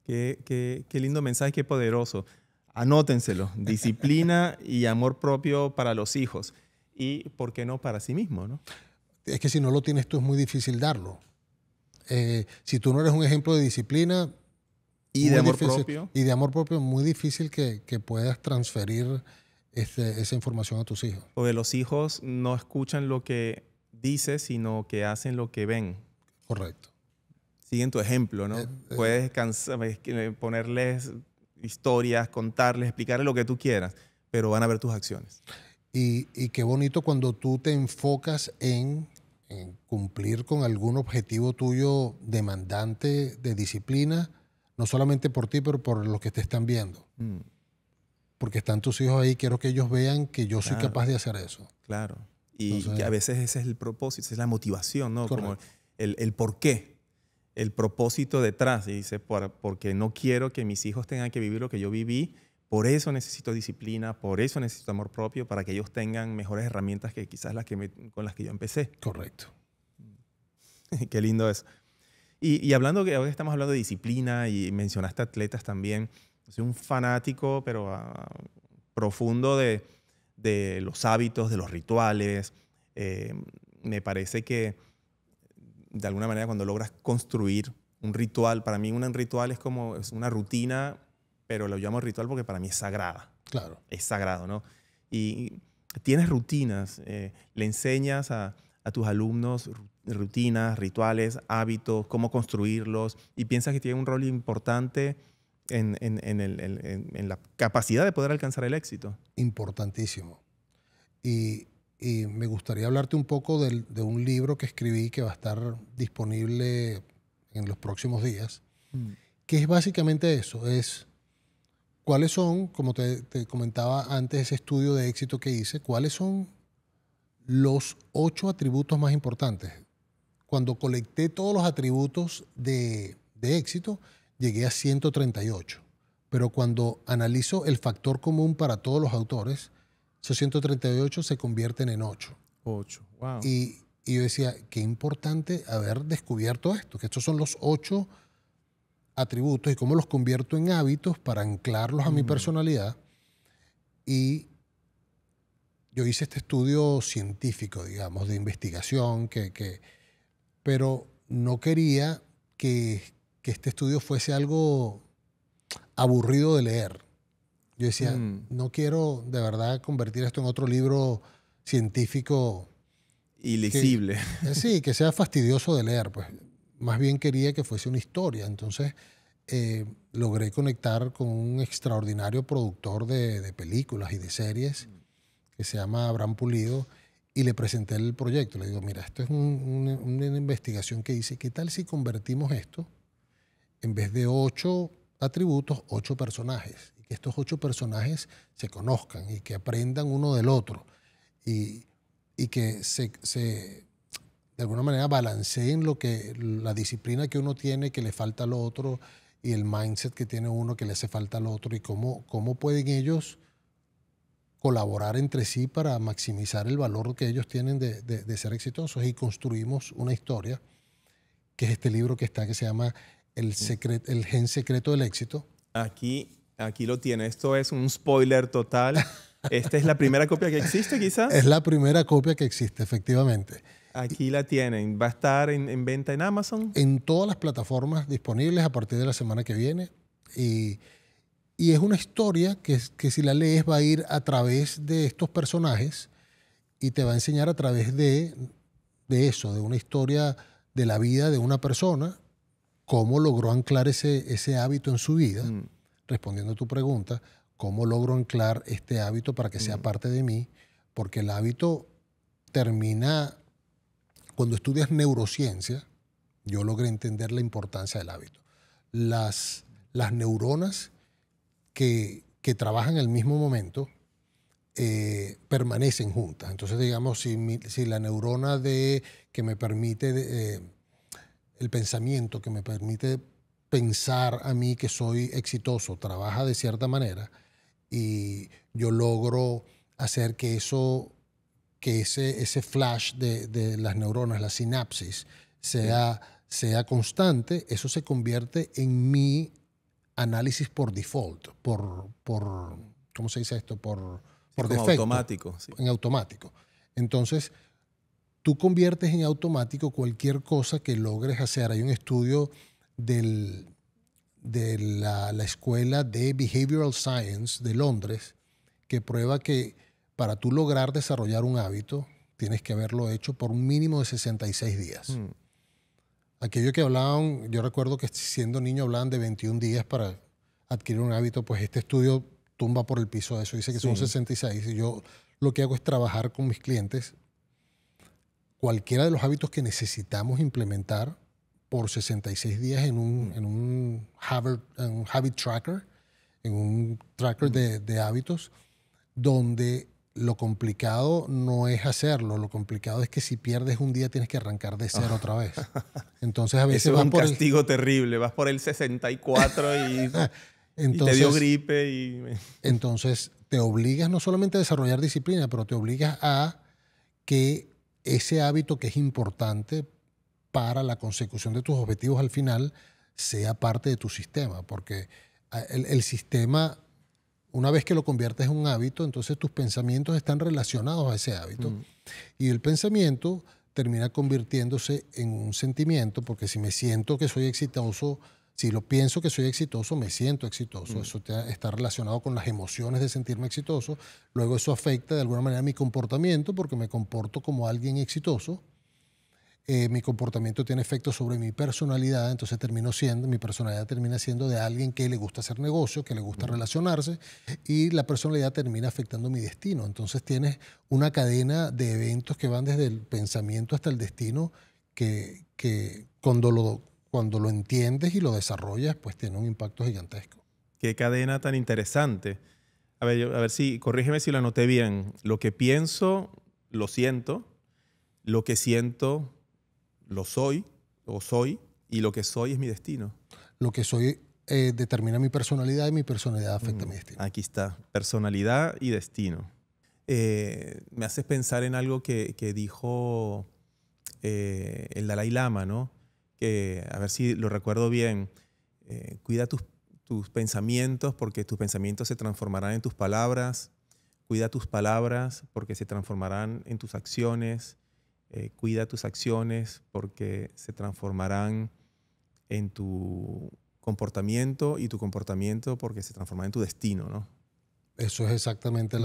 Qué lindo mensaje, qué poderoso. Anótenselo. Disciplina y amor propio para los hijos. Y, ¿por qué no para sí mismo, no? Es que si no lo tienes tú es muy difícil darlo. Si tú no eres un ejemplo de disciplina... Y de amor propio. Y de amor propio es muy difícil que puedas transferir esa información a tus hijos. Porque los hijos no escuchan lo que dices, sino que hacen lo que ven. Correcto. Siguen tu ejemplo, ¿no? Puedes ponerles historias, contarles, explicarles lo que tú quieras, pero van a ver tus acciones. Y qué bonito cuando tú te enfocas en cumplir con algún objetivo tuyo demandante de disciplina, no solamente por ti, pero por los que te están viendo. Porque están tus hijos ahí, quiero que ellos vean que yo soy capaz de hacer eso. Claro. Y entonces, que a veces ese es el propósito, esa es la motivación, ¿no? Correcto. Como el por qué, el propósito detrás. Y dice, porque no quiero que mis hijos tengan que vivir lo que yo viví, por eso necesito disciplina, por eso necesito amor propio, para que ellos tengan mejores herramientas que quizás con las que yo empecé. Correcto. Qué lindo eso. Y hablando, que ahora estamos hablando de disciplina y mencionaste atletas también, soy un fanático, pero profundo de los hábitos, de los rituales. Me parece que de alguna manera cuando logras construir un ritual, para mí un ritual es una rutina, pero lo llamo ritual porque para mí es sagrada. Claro. Es sagrado, ¿no? Y tienes rutinas, le enseñas a tus alumnos rutinas, rituales, hábitos, cómo construirlos, y piensas que tiene un rol importante en la capacidad de poder alcanzar el éxito. Importantísimo. Y me gustaría hablarte un poco de un libro que escribí que va a estar disponible en los próximos días, que es básicamente eso, es cuáles son, como te comentaba antes, ese estudio de éxito que hice, cuáles son los 8 atributos más importantes. Cuando colecté todos los atributos de éxito, llegué a 138. Pero cuando analizo el factor común para todos los autores, esos 138 se convierten en 8. 8, wow. Y yo decía, qué importante haber descubierto esto, que estos son los 8 atributos y cómo los convierto en hábitos para anclarlos a mi personalidad. Y yo hice este estudio científico, digamos, de investigación, pero no quería que este estudio fuese algo aburrido de leer. Yo decía, no quiero de verdad convertir esto en otro libro científico. Ilisible. Sí, que sea fastidioso de leer. Pues más bien quería que fuese una historia. Entonces logré conectar con un extraordinario productor de películas y de series que se llama Abraham Pulido y le presenté el proyecto. Le digo, mira, esto es una investigación que hice. ¿Qué tal si convertimos esto en vez de 8 atributos, 8 personajes? Y que estos 8 personajes se conozcan y que aprendan uno del otro. Y que de alguna manera balanceen la disciplina que uno tiene, que le falta al otro, y el mindset que tiene uno, que le hace falta al otro, y cómo pueden ellos colaborar entre sí para maximizar el valor que ellos tienen de ser exitosos. Y construimos una historia, que es este libro que se llama El gen secreto del éxito. Aquí lo tiene. Esto es un spoiler total. ¿Esta es la primera copia que existe, quizás? Es la primera copia que existe, efectivamente. Aquí la tienen. ¿Va a estar en venta en Amazon? En todas las plataformas disponibles a partir de la semana que viene. Y es una historia que si la lees va a ir a través de estos personajes y te va a enseñar a través de eso, de una historia de la vida de una persona, cómo logró anclar ese hábito en su vida. Respondiendo a tu pregunta, cómo logro anclar este hábito para que sea parte de mí, porque el hábito termina. Cuando estudias neurociencia, yo logré entender la importancia del hábito. Las neuronas que trabajan en el mismo momento permanecen juntas. Entonces, digamos, si la neurona que me permite, el pensamiento que me permite pensar a mí que soy exitoso, trabaja de cierta manera, y yo logro hacer que ese flash de las neuronas, la sinapsis, sea constante, eso se convierte en mi análisis por default, ¿cómo se dice esto? Por defecto. Automático. Sí. En automático. Entonces, tú conviertes en automático cualquier cosa que logres hacer. Hay un estudio de la Escuela de Behavioral Science de Londres que prueba que para tú lograr desarrollar un hábito, tienes que haberlo hecho por un mínimo de 66 días. Aquello que hablaban, yo recuerdo que siendo niño hablaban de 21 días para adquirir un hábito, pues este estudio tumba por el piso de eso, dice que son 66. Y yo lo que hago es trabajar con mis clientes cualquiera de los hábitos que necesitamos implementar por 66 días en un habit tracker, en un tracker de hábitos, donde lo complicado no es hacerlo, lo complicado es que si pierdes un día tienes que arrancar de cero otra vez. Entonces a veces eso es un castigo terrible, vas por el 64 y te dio gripe. Entonces te obligas no solamente a desarrollar disciplina, pero te obligas a que ese hábito que es importante para la consecución de tus objetivos al final sea parte de tu sistema, porque el sistema, una vez que lo conviertes en un hábito, entonces tus pensamientos están relacionados a ese hábito. Y el pensamiento termina convirtiéndose en un sentimiento, porque si me siento que soy exitoso, si lo pienso que soy exitoso, me siento exitoso. Eso está relacionado con las emociones de sentirme exitoso. Luego eso afecta de alguna manera mi comportamiento, porque me comporto como alguien exitoso. Mi comportamiento tiene efecto sobre mi personalidad, entonces mi personalidad termina siendo de alguien que le gusta hacer negocio, que le gusta relacionarse, y la personalidad termina afectando mi destino. Entonces tienes una cadena de eventos que van desde el pensamiento hasta el destino que cuando lo entiendes y lo desarrollas, pues tiene un impacto gigantesco. Qué cadena tan interesante. A ver si, corrígeme si lo anoté bien. Lo que pienso, lo siento. Lo que siento, lo soy o soy, y lo que soy es mi destino. Lo que soy determina mi personalidad y mi personalidad afecta mi destino. Aquí está, personalidad y destino. Me haces pensar en algo que dijo el Dalai Lama, ¿no? Que, a ver si lo recuerdo bien, cuida tus pensamientos porque tus pensamientos se transformarán en tus palabras. Cuida tus palabras porque se transformarán en tus acciones. Cuida tus acciones porque se transformarán en tu comportamiento y tu comportamiento porque se transformará en tu destino, ¿no? Eso es exactamente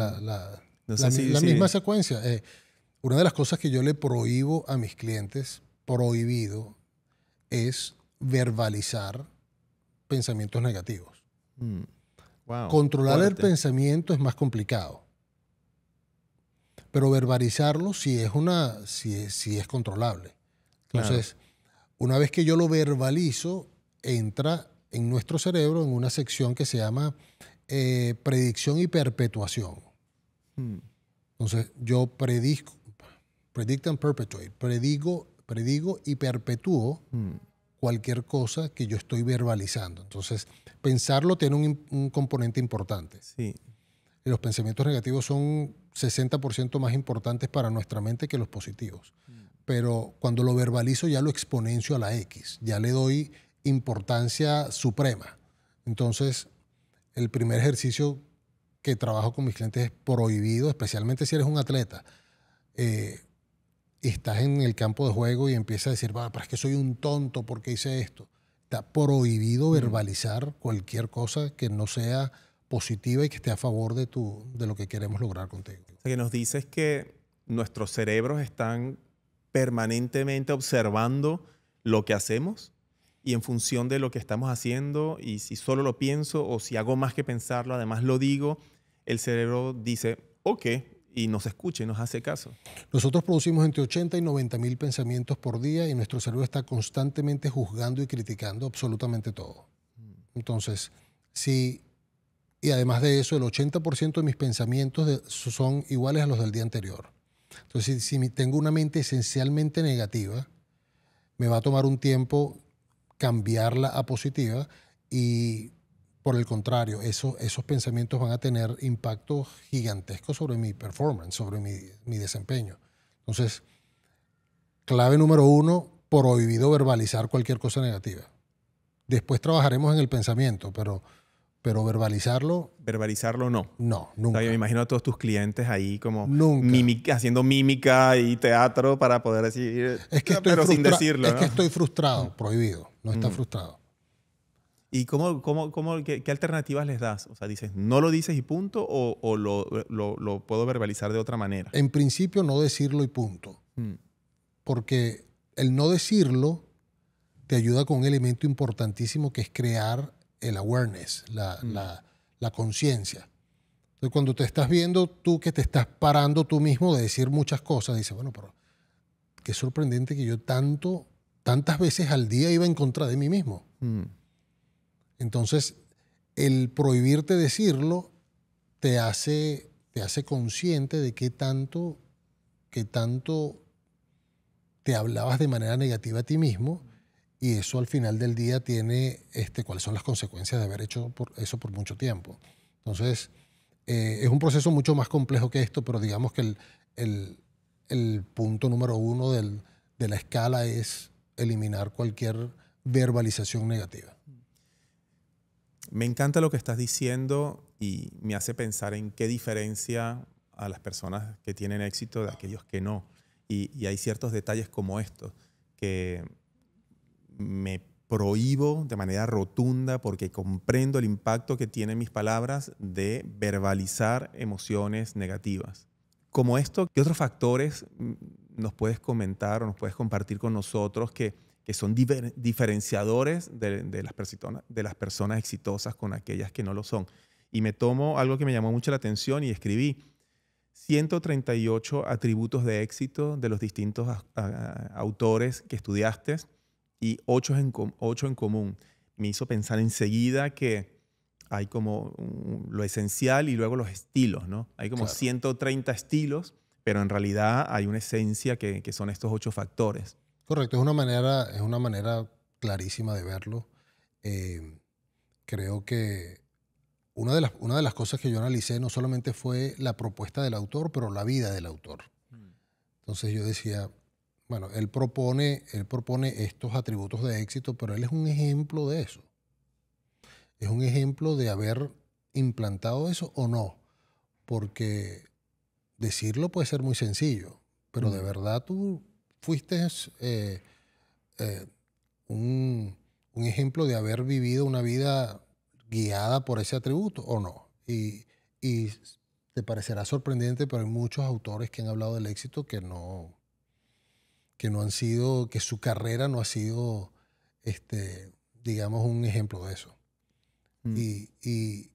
No La, sé mi- si... la si- misma secuencia. Una de las cosas que yo le prohíbo a mis clientes, prohibido, es verbalizar pensamientos negativos. Mm, wow, Controlar el fuerte. pensamiento es más complicado, pero verbalizarlo sí es controlable. Claro. Entonces, una vez que yo lo verbalizo, entra en nuestro cerebro en una sección que se llama predicción y perpetuación. Mm, Entonces, yo predict and perpetuate, predigo y perpetúo mm, cualquier cosa que yo estoy verbalizando. Entonces, pensarlo tiene un componente importante. sí. Y los pensamientos negativos son 60% más importantes para nuestra mente que los positivos. Pero cuando lo verbalizo ya lo exponencio a la X, ya le doy importancia suprema. Entonces, el primer ejercicio que trabajo con mis clientes es prohibido, especialmente si eres un atleta. Estás en el campo de juego y empiezas a decir, "Va, pero es que soy un tonto porque hice esto". Está prohibido verbalizar cualquier cosa que no sea positiva y que esté a favor de lo que queremos lograr contigo. O sea, que nos dices que nuestros cerebros están permanentemente observando lo que hacemos y en función de lo que estamos haciendo y si solo lo pienso o si hago más que pensarlo, además lo digo, el cerebro dice, ok, y nos escucha y nos hace caso. Nosotros producimos entre 80 y 90 mil pensamientos por día y nuestro cerebro está constantemente juzgando y criticando absolutamente todo. Entonces, y además de eso, el 80% de mis pensamientos son iguales a los del día anterior. Entonces, si tengo una mente esencialmente negativa, me va a tomar un tiempo cambiarla a positiva y por el contrario, esos pensamientos van a tener impacto gigantesco sobre mi performance, sobre mi desempeño. Entonces, clave número 1, prohibido verbalizar cualquier cosa negativa. Después trabajaremos en el pensamiento, pero verbalizarlo, Verbalizarlo no. no, O nunca. sea, yo me imagino a todos tus clientes ahí como Nunca. haciendo mímica y teatro para poder decir, Es que estoy, pero sin decirlo, es ¿no? que estoy frustrado, prohibido, no está frustrado. ¿Y qué alternativas les das? O sea, dices, ¿no lo dices y punto? ¿O lo puedo verbalizar de otra manera? En principio no decirlo y punto, Mm, porque el no decirlo te ayuda con un elemento importantísimo que es crear el awareness, la conciencia. Entonces, cuando te estás viendo tú que te estás parando tú mismo de decir muchas cosas, dices, bueno, pero qué sorprendente que yo tantas veces al día iba en contra de mí mismo. mm, Entonces, el prohibirte decirlo te hace consciente de qué tanto te hablabas de manera negativa a ti mismo y eso al final del día tiene cuáles son las consecuencias de haber hecho eso por mucho tiempo. Entonces, es un proceso mucho más complejo que esto, pero digamos que el punto número 1 de la escala es eliminar cualquier verbalización negativa. Me encanta lo que estás diciendo y me hace pensar en qué diferencia a las personas que tienen éxito de aquellos que no. Y hay ciertos detalles como estos que me prohíbo de manera rotunda porque comprendo el impacto que tienen mis palabras de verbalizar emociones negativas. Como esto, ¿qué otros factores nos puedes comentar o nos puedes compartir con nosotros que son diferenciadores de las personas exitosas con aquellas que no lo son? Y me tomo algo que me llamó mucho la atención y escribí 138 atributos de éxito de los distintos autores que estudiaste y 8 en común. Me hizo pensar enseguida que hay como lo esencial y luego los estilos, ¿no? Hay como Claro. 130 estilos, pero en realidad hay una esencia que son estos 8 factores. Correcto, es una manera clarísima de verlo. Creo que una de las cosas que yo analicé no solamente fue la propuesta del autor, pero la vida del autor. Entonces yo decía, bueno, él propone estos atributos de éxito, pero él es un ejemplo de eso. Es un ejemplo de haber implantado eso o no, porque decirlo puede ser muy sencillo, pero de verdad tú fuiste un ejemplo de haber vivido una vida guiada por ese atributo o no. Y te parecerá sorprendente, pero hay muchos autores que han hablado del éxito que han sido, que su carrera no ha sido, digamos, un ejemplo de eso. Mm. Y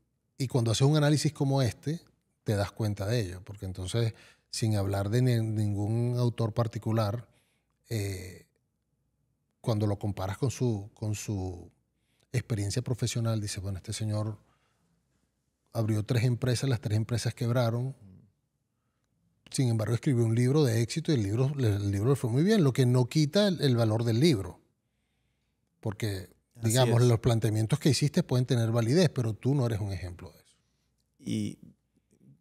cuando haces un análisis como este, te das cuenta de ello, porque entonces, sin hablar de ningún autor particular, cuando lo comparas con su experiencia profesional, dices, bueno, este señor abrió 3 empresas, las 3 empresas quebraron. Sin embargo, escribió un libro de éxito y el libro le fue muy bien, lo que no quita el valor del libro. Porque, digamos, los planteamientos que hiciste pueden tener validez, pero tú no eres un ejemplo de eso. Y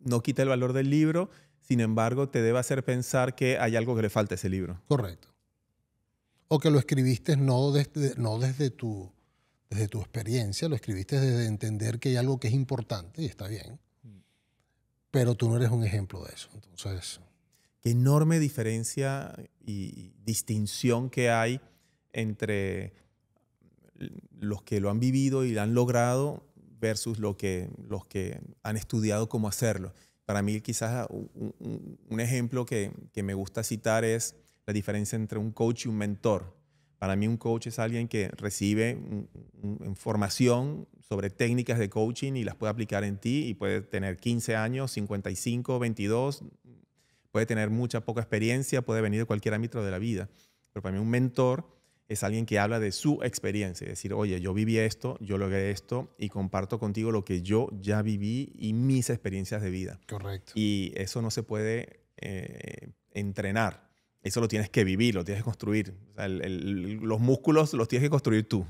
no quita el valor del libro, sin embargo, te debe hacer pensar que hay algo que le falta a ese libro. Correcto. O que lo escribiste no desde tu experiencia, lo escribiste desde entender que hay algo que es importante y está bien. Pero tú no eres un ejemplo de eso. Entonces, Qué enorme diferencia y distinción que hay entre los que lo han vivido y lo han logrado versus los que han estudiado cómo hacerlo. Para mí, quizás un ejemplo que me gusta citar es la diferencia entre un coach y un mentor. Para mí, un coach es alguien que recibe información sobre técnicas de coaching y las puede aplicar en ti, y puede tener 15 años, 55, 22, puede tener mucha, poca experiencia, puede venir de cualquier ámbito de la vida. Pero para mí un mentor es alguien que habla de su experiencia, es decir, oye, yo viví esto, yo logré esto y comparto contigo lo que yo ya viví y mis experiencias de vida. correcto. Y eso no se puede entrenar. Eso lo tienes que vivir, lo tienes que construir. O sea, los músculos los tienes que construir tú.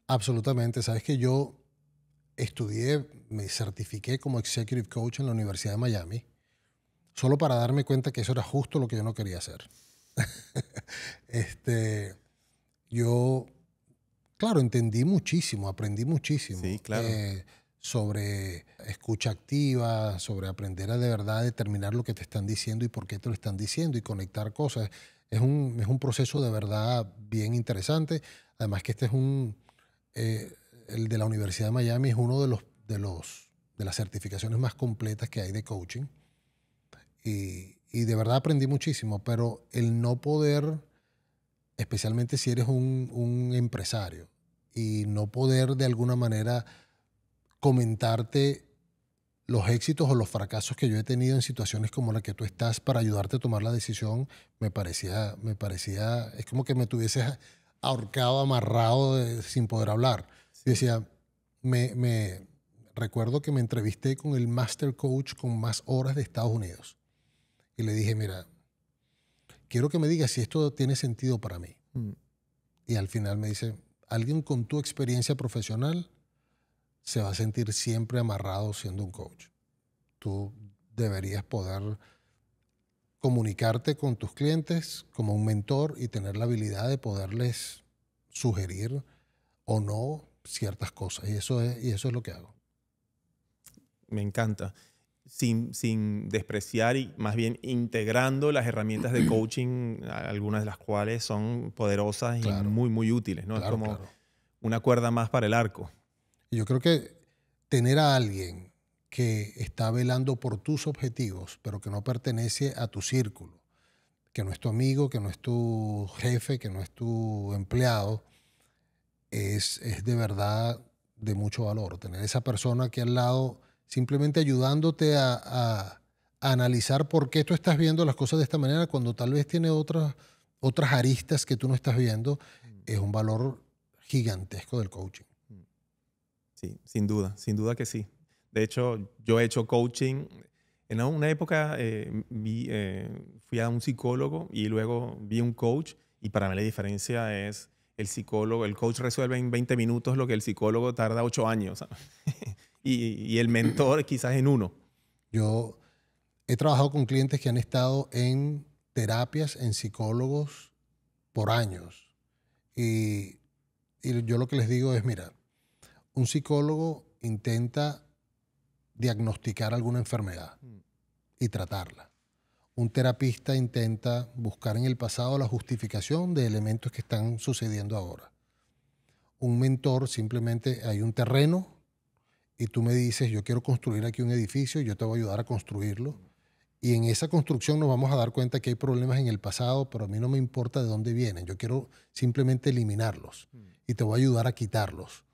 Absolutamente. Sabes que yo estudié, me certifiqué como Executive Coach en la Universidad de Miami, solo para darme cuenta que eso era justo lo que yo no quería hacer. Yo, claro, entendí muchísimo, aprendí muchísimo. Sí, claro. Sobre escucha activa, sobre aprender a de verdad determinar lo que te están diciendo y por qué te lo están diciendo y conectar cosas. Es un proceso de verdad bien interesante. Además que el de la Universidad de Miami es uno de las certificaciones más completas que hay de coaching. Y de verdad aprendí muchísimo, pero el no poder, especialmente si eres un empresario, y no poder de alguna manera comentarte los éxitos o los fracasos que yo he tenido en situaciones como la que tú estás para ayudarte a tomar la decisión, me parecía, es como que me tuvieses ahorcado, amarrado sin poder hablar. Sí. Decía, me recuerdo que me entrevisté con el Master Coach con más horas de Estados Unidos. Y le dije, mira, quiero que me digas si esto tiene sentido para mí. Y al final me dice, alguien con tu experiencia profesional se va a sentir siempre amarrado siendo un coach. Tú deberías poder comunicarte con tus clientes como un mentor y tener la habilidad de poderles sugerir o no ciertas cosas. Y eso es lo que hago. Me encanta. Sin despreciar y más bien integrando las herramientas de coaching, algunas de las cuales son poderosas y muy, muy útiles, ¿no? Claro, es como una cuerda más para el arco. Y yo creo que tener a alguien que está velando por tus objetivos, pero que no pertenece a tu círculo, que no es tu amigo, que no es tu jefe, que no es tu empleado, es de verdad de mucho valor. Tener esa persona aquí al lado simplemente ayudándote a analizar por qué tú estás viendo las cosas de esta manera cuando tal vez tiene otras aristas que tú no estás viendo, es un valor gigantesco del coaching. Sí, sin duda que sí. De hecho, yo he hecho coaching. En una época fui a un psicólogo y luego vi un coach, y para mí la diferencia es el coach resuelve en 20 minutos lo que el psicólogo tarda 8 años. y el mentor quizás en 1. Yo he trabajado con clientes que han estado en terapias, en psicólogos por años. Y yo lo que les digo es, mira, un psicólogo intenta diagnosticar alguna enfermedad y tratarla. Un terapista intenta buscar en el pasado la justificación de elementos que están sucediendo ahora. Un mentor simplemente hay un terreno y tú me dices, yo quiero construir aquí un edificio, yo te voy a ayudar a construirlo. Y en esa construcción nos vamos a dar cuenta que hay problemas en el pasado, pero a mí no me importa de dónde vienen. Yo quiero simplemente eliminarlos y te voy a ayudar a quitarlos.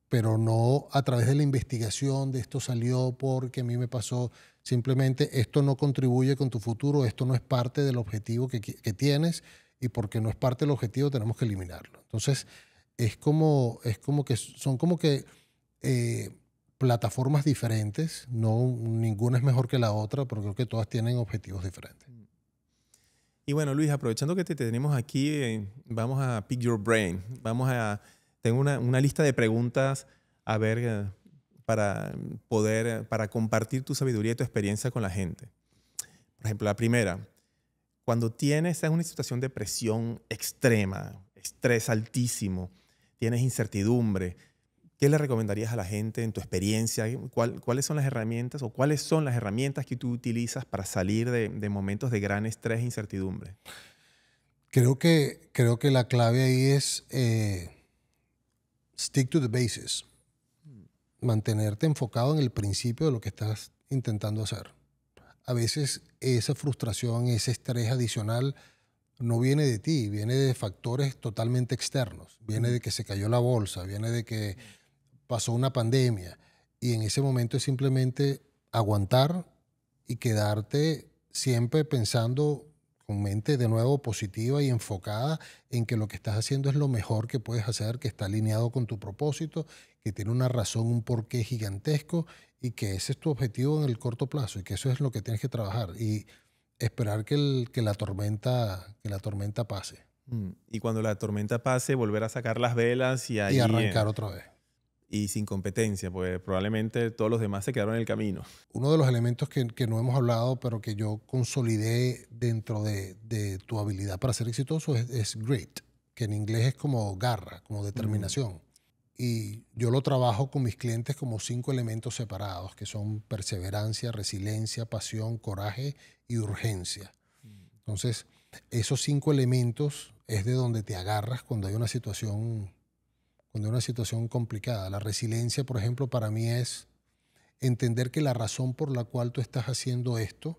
Pero no a través de la investigación de esto salió porque a mí me pasó. Simplemente esto no contribuye con tu futuro, esto no es parte del objetivo que tienes y porque no es parte del objetivo tenemos que eliminarlo. Entonces es como que son como que plataformas diferentes, no, ninguna es mejor que la otra, pero creo que todas tienen objetivos diferentes. Y bueno, Luis, aprovechando que te tenemos aquí, vamos a pick your brain. Tengo una lista de preguntas a ver para compartir tu sabiduría y tu experiencia con la gente. Por ejemplo, la primera, cuando estás en una situación de presión extrema, estrés altísimo, tienes incertidumbre, ¿qué le recomendarías a la gente en tu experiencia? ¿Cuáles son las herramientas que tú utilizas para salir de momentos de gran estrés e incertidumbre? Creo que la clave ahí es stick to the basics. Mantenerte enfocado en el principio de lo que estás intentando hacer. A veces esa frustración, ese estrés adicional no viene de ti, viene de factores totalmente externos. Viene de que se cayó la bolsa, viene de que pasó una pandemia. Y en ese momento es simplemente aguantar y quedarte siempre pensando con mente de nuevo positiva y enfocada en que lo que estás haciendo es lo mejor que puedes hacer, que está alineado con tu propósito, que tiene una razón, un porqué gigantesco y que ese es tu objetivo en el corto plazo y que eso es lo que tienes que trabajar y esperar que la tormenta pase. Y cuando la tormenta pase, volver a sacar las velas y arrancar otra vez. Y sin competencia, pues probablemente todos los demás se quedaron en el camino. Uno de los elementos que no hemos hablado, pero que yo consolidé dentro de tu habilidad para ser exitoso es grit, que en inglés es como garra, como determinación. Y yo lo trabajo con mis clientes como 5 elementos separados, que son perseverancia, resiliencia, pasión, coraje y urgencia. Entonces, esos 5 elementos es de donde te agarras cuando hay una situación complicada. La resiliencia, por ejemplo, para mí es entender que la razón por la cual tú estás haciendo esto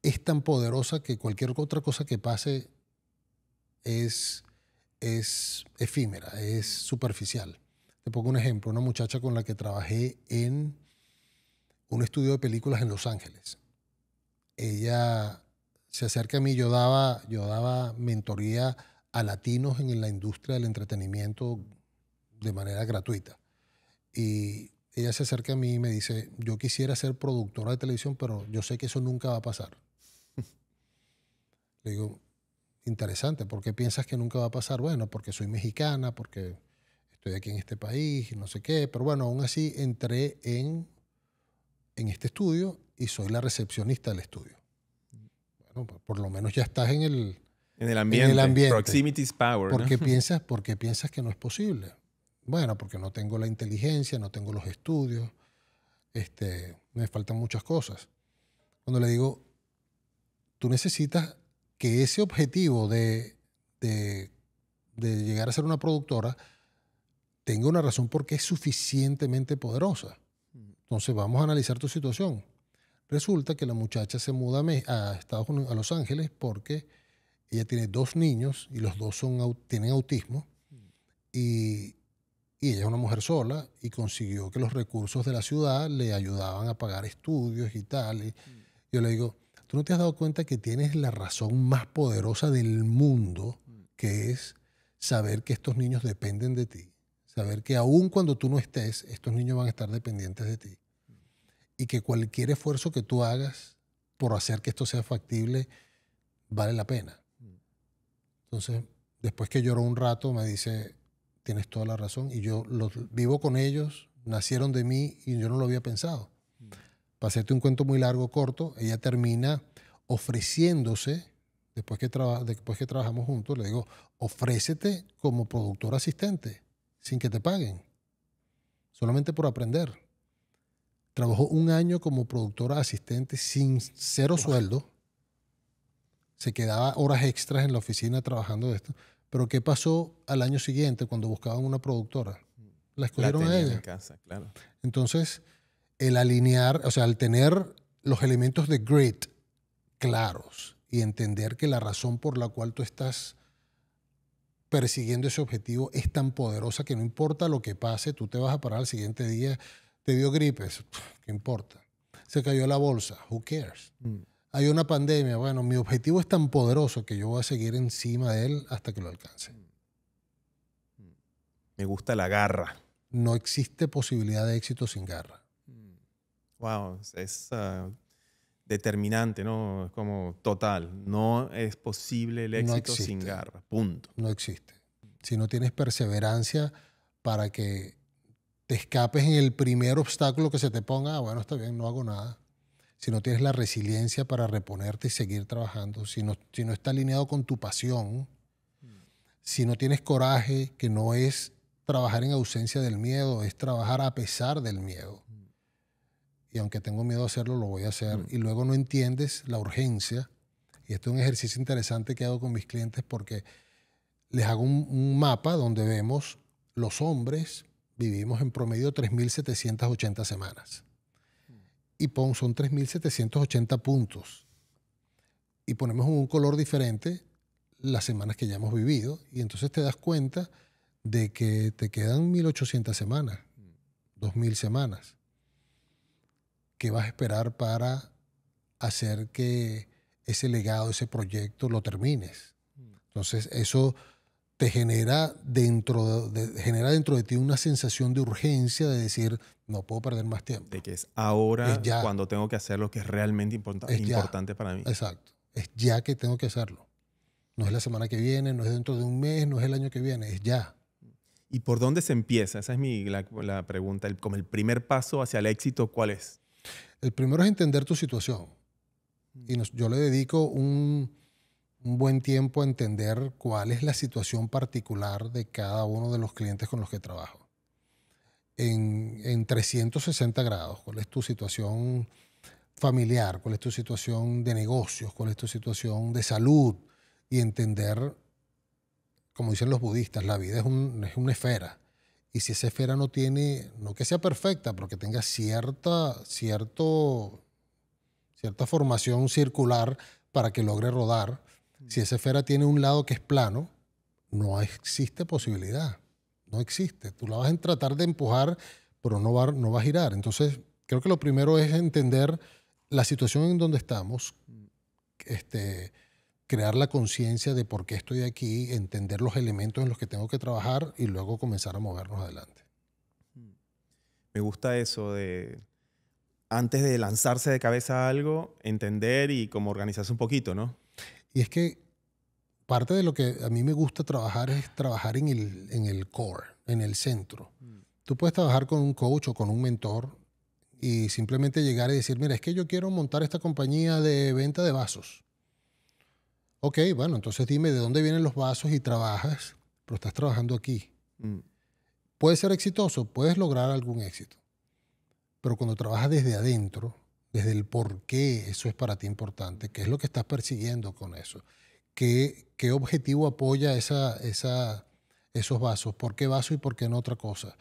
es tan poderosa que cualquier otra cosa que pase es efímera, es superficial. Te pongo un ejemplo, una muchacha con la que trabajé en un estudio de películas en Los Ángeles. Ella se acerca a mí, yo daba mentoría a latinos en la industria del entretenimiento de manera gratuita. Y ella se acerca a mí y me dice, yo quisiera ser productora de televisión, pero yo sé que eso nunca va a pasar. Le digo, interesante, ¿por qué piensas que nunca va a pasar? Bueno, porque soy mexicana, porque estoy aquí en este país, y no sé qué. Pero bueno, aún así entré en este estudio y soy la recepcionista del estudio. Bueno, por lo menos ya estás en el ambiente. Proximity is power. ¿Por qué piensas que no es posible? Bueno, porque no tengo la inteligencia, no tengo los estudios, me faltan muchas cosas. Cuando le digo, tú necesitas que ese objetivo de llegar a ser una productora tenga una razón porque es suficientemente poderosa. Entonces vamos a analizar tu situación. Resulta que la muchacha se muda a Estados Unidos, a Los Ángeles, porque ella tiene 2 niños y los 2 tienen autismo y ella es una mujer sola y consiguió que los recursos de la ciudad le ayudaban a pagar estudios y tal. Y yo le digo, ¿tú no te has dado cuenta que tienes la razón más poderosa del mundo, que es saber que estos niños dependen de ti? Saber que aun cuando tú no estés, estos niños van a estar dependientes de ti. Y que cualquier esfuerzo que tú hagas por hacer que esto sea factible vale la pena. Entonces, después que lloró un rato, me dice, tienes toda la razón. Y yo vivo con ellos, nacieron de mí y yo no lo había pensado. Para hacerte un cuento muy largo, corto, ella termina ofreciéndose, después que trabajamos juntos, le digo, ofrécete como productor asistente, sin que te paguen, solamente por aprender. Trabajó 1 año como productora asistente sin 0 sueldo. Se quedaba horas extras en la oficina trabajando de esto. Pero ¿qué pasó al año siguiente cuando buscaban una productora? La escogieron a tenían ella. en casa, claro. Entonces, el alinear, o sea, el tener los elementos de grit claros y entender que la razón por la cual tú estás persiguiendo ese objetivo es tan poderosa que no importa lo que pase, tú te vas a parar al siguiente día, te dio gripes, ¿qué importa? Se cayó la bolsa, who cares? Hay una pandemia, bueno, mi objetivo es tan poderoso que yo voy a seguir encima de él hasta que lo alcance. Me gusta la garra. No existe posibilidad de éxito sin garra. Wow, es determinante, ¿no? Es como total. No es posible el No éxito existe. sin garra. Punto. No existe. Si no tienes perseverancia para que te escapes en el primer obstáculo que se te ponga, bueno, está bien, no hago nada. Si no tienes la resiliencia para reponerte y seguir trabajando, si no está alineado con tu pasión, si no tienes coraje, que no es trabajar en ausencia del miedo, es trabajar a pesar del miedo. Y aunque tengo miedo a hacerlo, lo voy a hacer. Y luego no entiendes la urgencia. Y esto es un ejercicio interesante que hago con mis clientes porque les hago un mapa donde vemos los hombres vivimos en promedio 3.780 semanas. Y son 3.780 puntos. Y ponemos en un color diferente las semanas que ya hemos vivido. Y entonces te das cuenta de que te quedan 1.800 semanas, 2.000 semanas. ¿Qué vas a esperar para hacer que ese legado, ese proyecto lo termines? Entonces eso te genera dentro de ti una sensación de urgencia de decir, no puedo perder más tiempo. De que es ahora Es ya. Cuando tengo que hacer lo que es realmente importante para mí. Exacto. Es ya que tengo que hacerlo. No es la semana que viene, no es dentro de un mes, no es el año que viene, es ya. ¿Y por dónde se empieza? Esa es la pregunta. Como el primer paso hacia el éxito, ¿cuál es? El primero es entender tu situación. Y yo le dedico un buen tiempo a entender cuál es la situación particular de cada uno de los clientes con los que trabajo. En 360 grados, cuál es tu situación familiar, cuál es tu situación de negocios, cuál es tu situación de salud, y entender, como dicen los budistas, la vida es una esfera. Y si esa esfera no tiene, no que sea perfecta, pero que tenga cierta formación circular para que logre rodar, si esa esfera tiene un lado que es plano, no existe posibilidad. No existe. Tú la vas a tratar de empujar, pero no va a girar. Entonces, creo que lo primero es entender la situación en donde estamos, crear la conciencia de por qué estoy aquí, entender los elementos en los que tengo que trabajar y luego comenzar a movernos adelante. Me gusta eso de, antes de lanzarse de cabeza a algo, entender y como organizarse un poquito, ¿no? Y es que parte de lo que a mí me gusta trabajar es trabajar en el core, en el centro. Tú puedes trabajar con un coach o con un mentor y simplemente llegar y decir, mira, es que yo quiero montar esta compañía de venta de vasos. Ok, bueno, entonces dime de dónde vienen los vasos y trabajas, pero estás trabajando aquí. Puedes ser exitoso, puedes lograr algún éxito, pero cuando trabajas desde adentro, desde el por qué eso es para ti importante, qué es lo que estás persiguiendo con eso, qué objetivo apoya esos vasos, por qué vaso y por qué no otra cosa.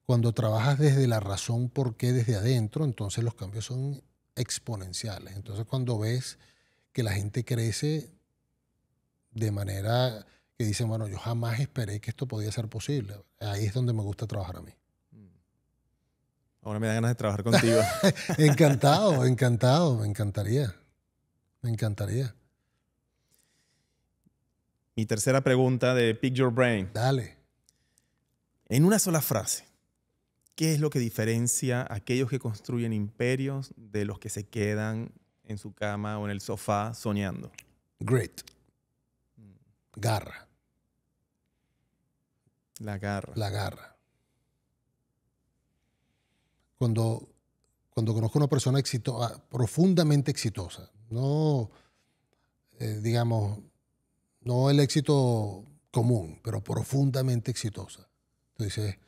Cuando trabajas desde la razón por qué desde adentro, entonces los cambios son exponenciales. Entonces cuando ves que la gente crece de manera que dicen, bueno, yo jamás esperé que esto podía ser posible. Ahí es donde me gusta trabajar a mí. Ahora me da ganas de trabajar contigo. Encantado, encantado. Me encantaría. Me encantaría. Mi tercera pregunta de Pick Your Brain. Dale. En una sola frase, ¿qué es lo que diferencia a aquellos que construyen imperios de los que se quedan en su cama o en el sofá soñando? Grit. Garra. La garra. La garra. Cuando conozco a una persona profundamente exitosa, no, digamos, no el éxito común, pero profundamente exitosa. Entonces,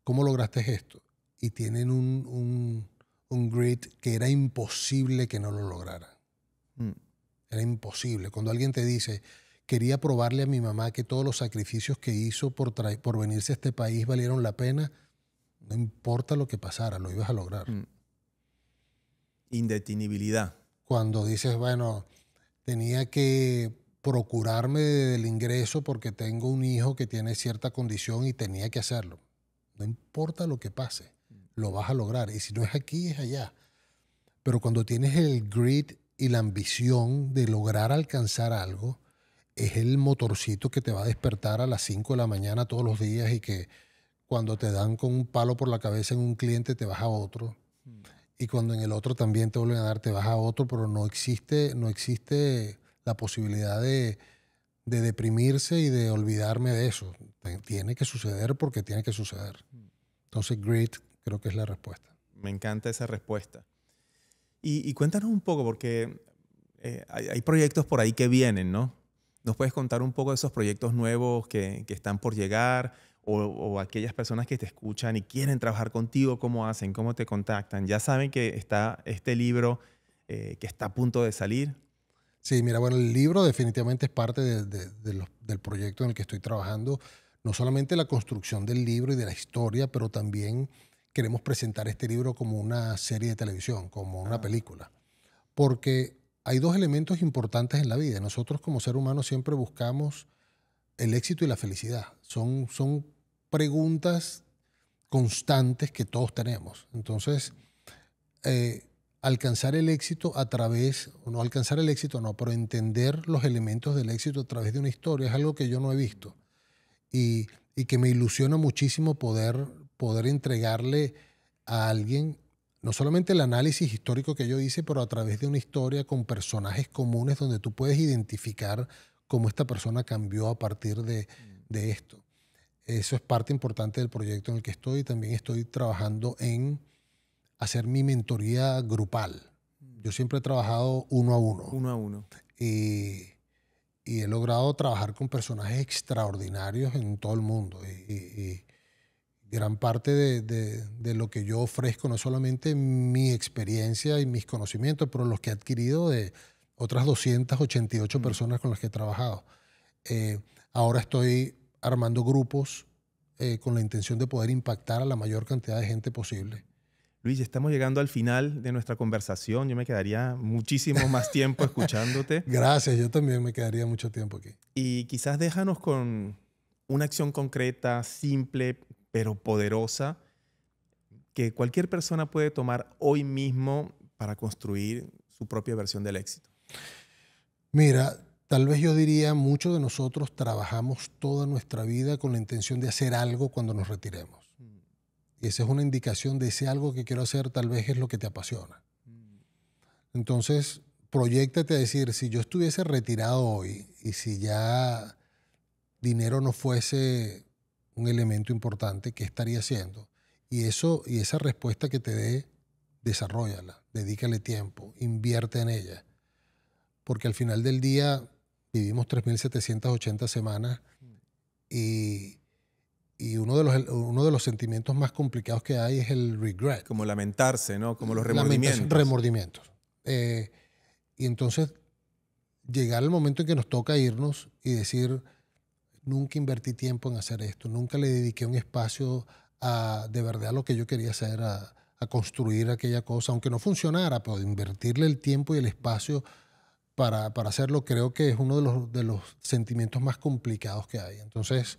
¿cómo lograste esto? Y tienen un grit que era imposible que no lo lograran. Era imposible. Cuando alguien te dice quería probarle a mi mamá que todos los sacrificios que hizo por venirse a este país valieron la pena. No importa lo que pasara, lo ibas a lograr. Indetenibilidad. Cuando dices, bueno, tenía que procurarme del ingreso porque tengo un hijo que tiene cierta condición y tenía que hacerlo. No importa lo que pase, lo vas a lograr. Y si no es aquí, es allá. Pero cuando tienes el grit y la ambición de lograr alcanzar algo, es el motorcito que te va a despertar a las 5 de la mañana todos los días y que cuando te dan con un palo por la cabeza en un cliente te vas a otro. Y cuando en el otro también te vuelven a dar, te vas a otro, pero no existe la posibilidad de deprimirse y de olvidarme de eso. Tiene que suceder porque tiene que suceder. Entonces, grit creo que es la respuesta. Me encanta esa respuesta. Y cuéntanos un poco, porque hay proyectos por ahí que vienen, ¿no? ¿Nos puedes contar un poco de esos proyectos nuevos que están por llegar? O aquellas personas que te escuchan y quieren trabajar contigo, ¿cómo hacen? ¿Cómo te contactan? ¿Ya saben que está este libro que está a punto de salir? Sí, mira, bueno, el libro definitivamente es parte del proyecto en el que estoy trabajando. No solamente la construcción del libro y de la historia, pero también queremos presentar este libro como una serie de televisión, como una película. Porque hay dos elementos importantes en la vida. Nosotros como ser humano siempre buscamos el éxito y la felicidad. Son preguntas constantes que todos tenemos. Entonces, alcanzar el éxito no alcanzar el éxito, no, pero entender los elementos del éxito a través de una historia es algo que yo no he visto y que me ilusiona muchísimo poder entregarle a alguien no solamente el análisis histórico que yo hice, pero a través de una historia con personajes comunes donde tú puedes identificar cómo esta persona cambió a partir de esto. Eso es parte importante del proyecto en el que estoy. También estoy trabajando en hacer mi mentoría grupal. Yo siempre he trabajado uno a uno. Uno a uno. Y he logrado trabajar con personajes extraordinarios en todo el mundo. Y gran parte de lo que yo ofrezco no es solamente mi experiencia y mis conocimientos, pero los que he adquirido de otras 288 personas con las que he trabajado. Ahora estoy armando grupos con la intención de poder impactar a la mayor cantidad de gente posible. Luis, estamos llegando al final de nuestra conversación. Yo me quedaría muchísimo más tiempo escuchándote. Gracias, yo también me quedaría mucho tiempo aquí. Y quizás déjanos con una acción concreta, simple, pero poderosa, que cualquier persona puede tomar hoy mismo para construir su propia versión del éxito. Mira, tal vez yo diría, muchos de nosotros trabajamos toda nuestra vida con la intención de hacer algo cuando nos retiremos. Y esa es una indicación de ese algo que quiero hacer, tal vez es lo que te apasiona. Entonces, proyéctate a decir, si yo estuviese retirado hoy y si ya dinero no fuese un elemento importante, ¿qué estaría haciendo? Y esa respuesta que te dé, desarróllala, dedícale tiempo, invierte en ella. Porque al final del día vivimos 3.780 semanas y uno de los sentimientos más complicados que hay es el regret. Como lamentarse, ¿no? Como los remordimientos. Remordimientos. Y entonces llegar el momento en que nos toca irnos y decir, nunca invertí tiempo en hacer esto, nunca le dediqué un espacio de verdad a lo que yo quería hacer, a construir aquella cosa, aunque no funcionara, pero invertirle el tiempo y el espacio para hacerlo, creo que es uno de los sentimientos más complicados que hay. Entonces,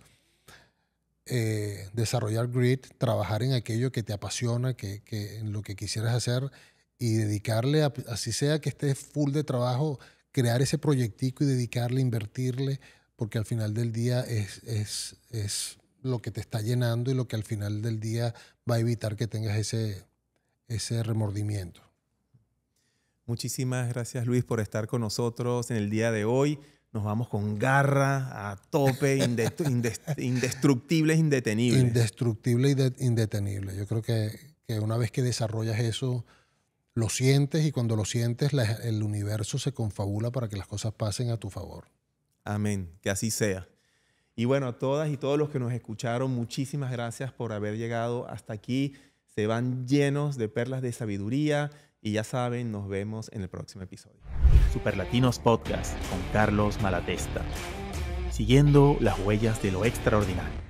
desarrollar grit, trabajar en aquello que te apasiona, en lo que quisieras hacer y dedicarle, así sea que estés full de trabajo, crear ese proyectico y dedicarle, invertirle, porque al final del día es lo que te está llenando y lo que al final del día va a evitar que tengas ese remordimiento. Muchísimas gracias, Luis, por estar con nosotros en el día de hoy. Nos vamos con garra, a tope, indestructibles, indetenibles. Indestructible e indetenible. Yo creo que una vez que desarrollas eso, lo sientes y cuando lo sientes, el universo se confabula para que las cosas pasen a tu favor. Amén. Que así sea. Y bueno, a todas y todos los que nos escucharon, muchísimas gracias por haber llegado hasta aquí. Se van llenos de perlas de sabiduría Y ya saben, nos vemos en el próximo episodio. Superlatinos Podcast con Carlos Malatesta. Siguiendo las huellas de lo extraordinario.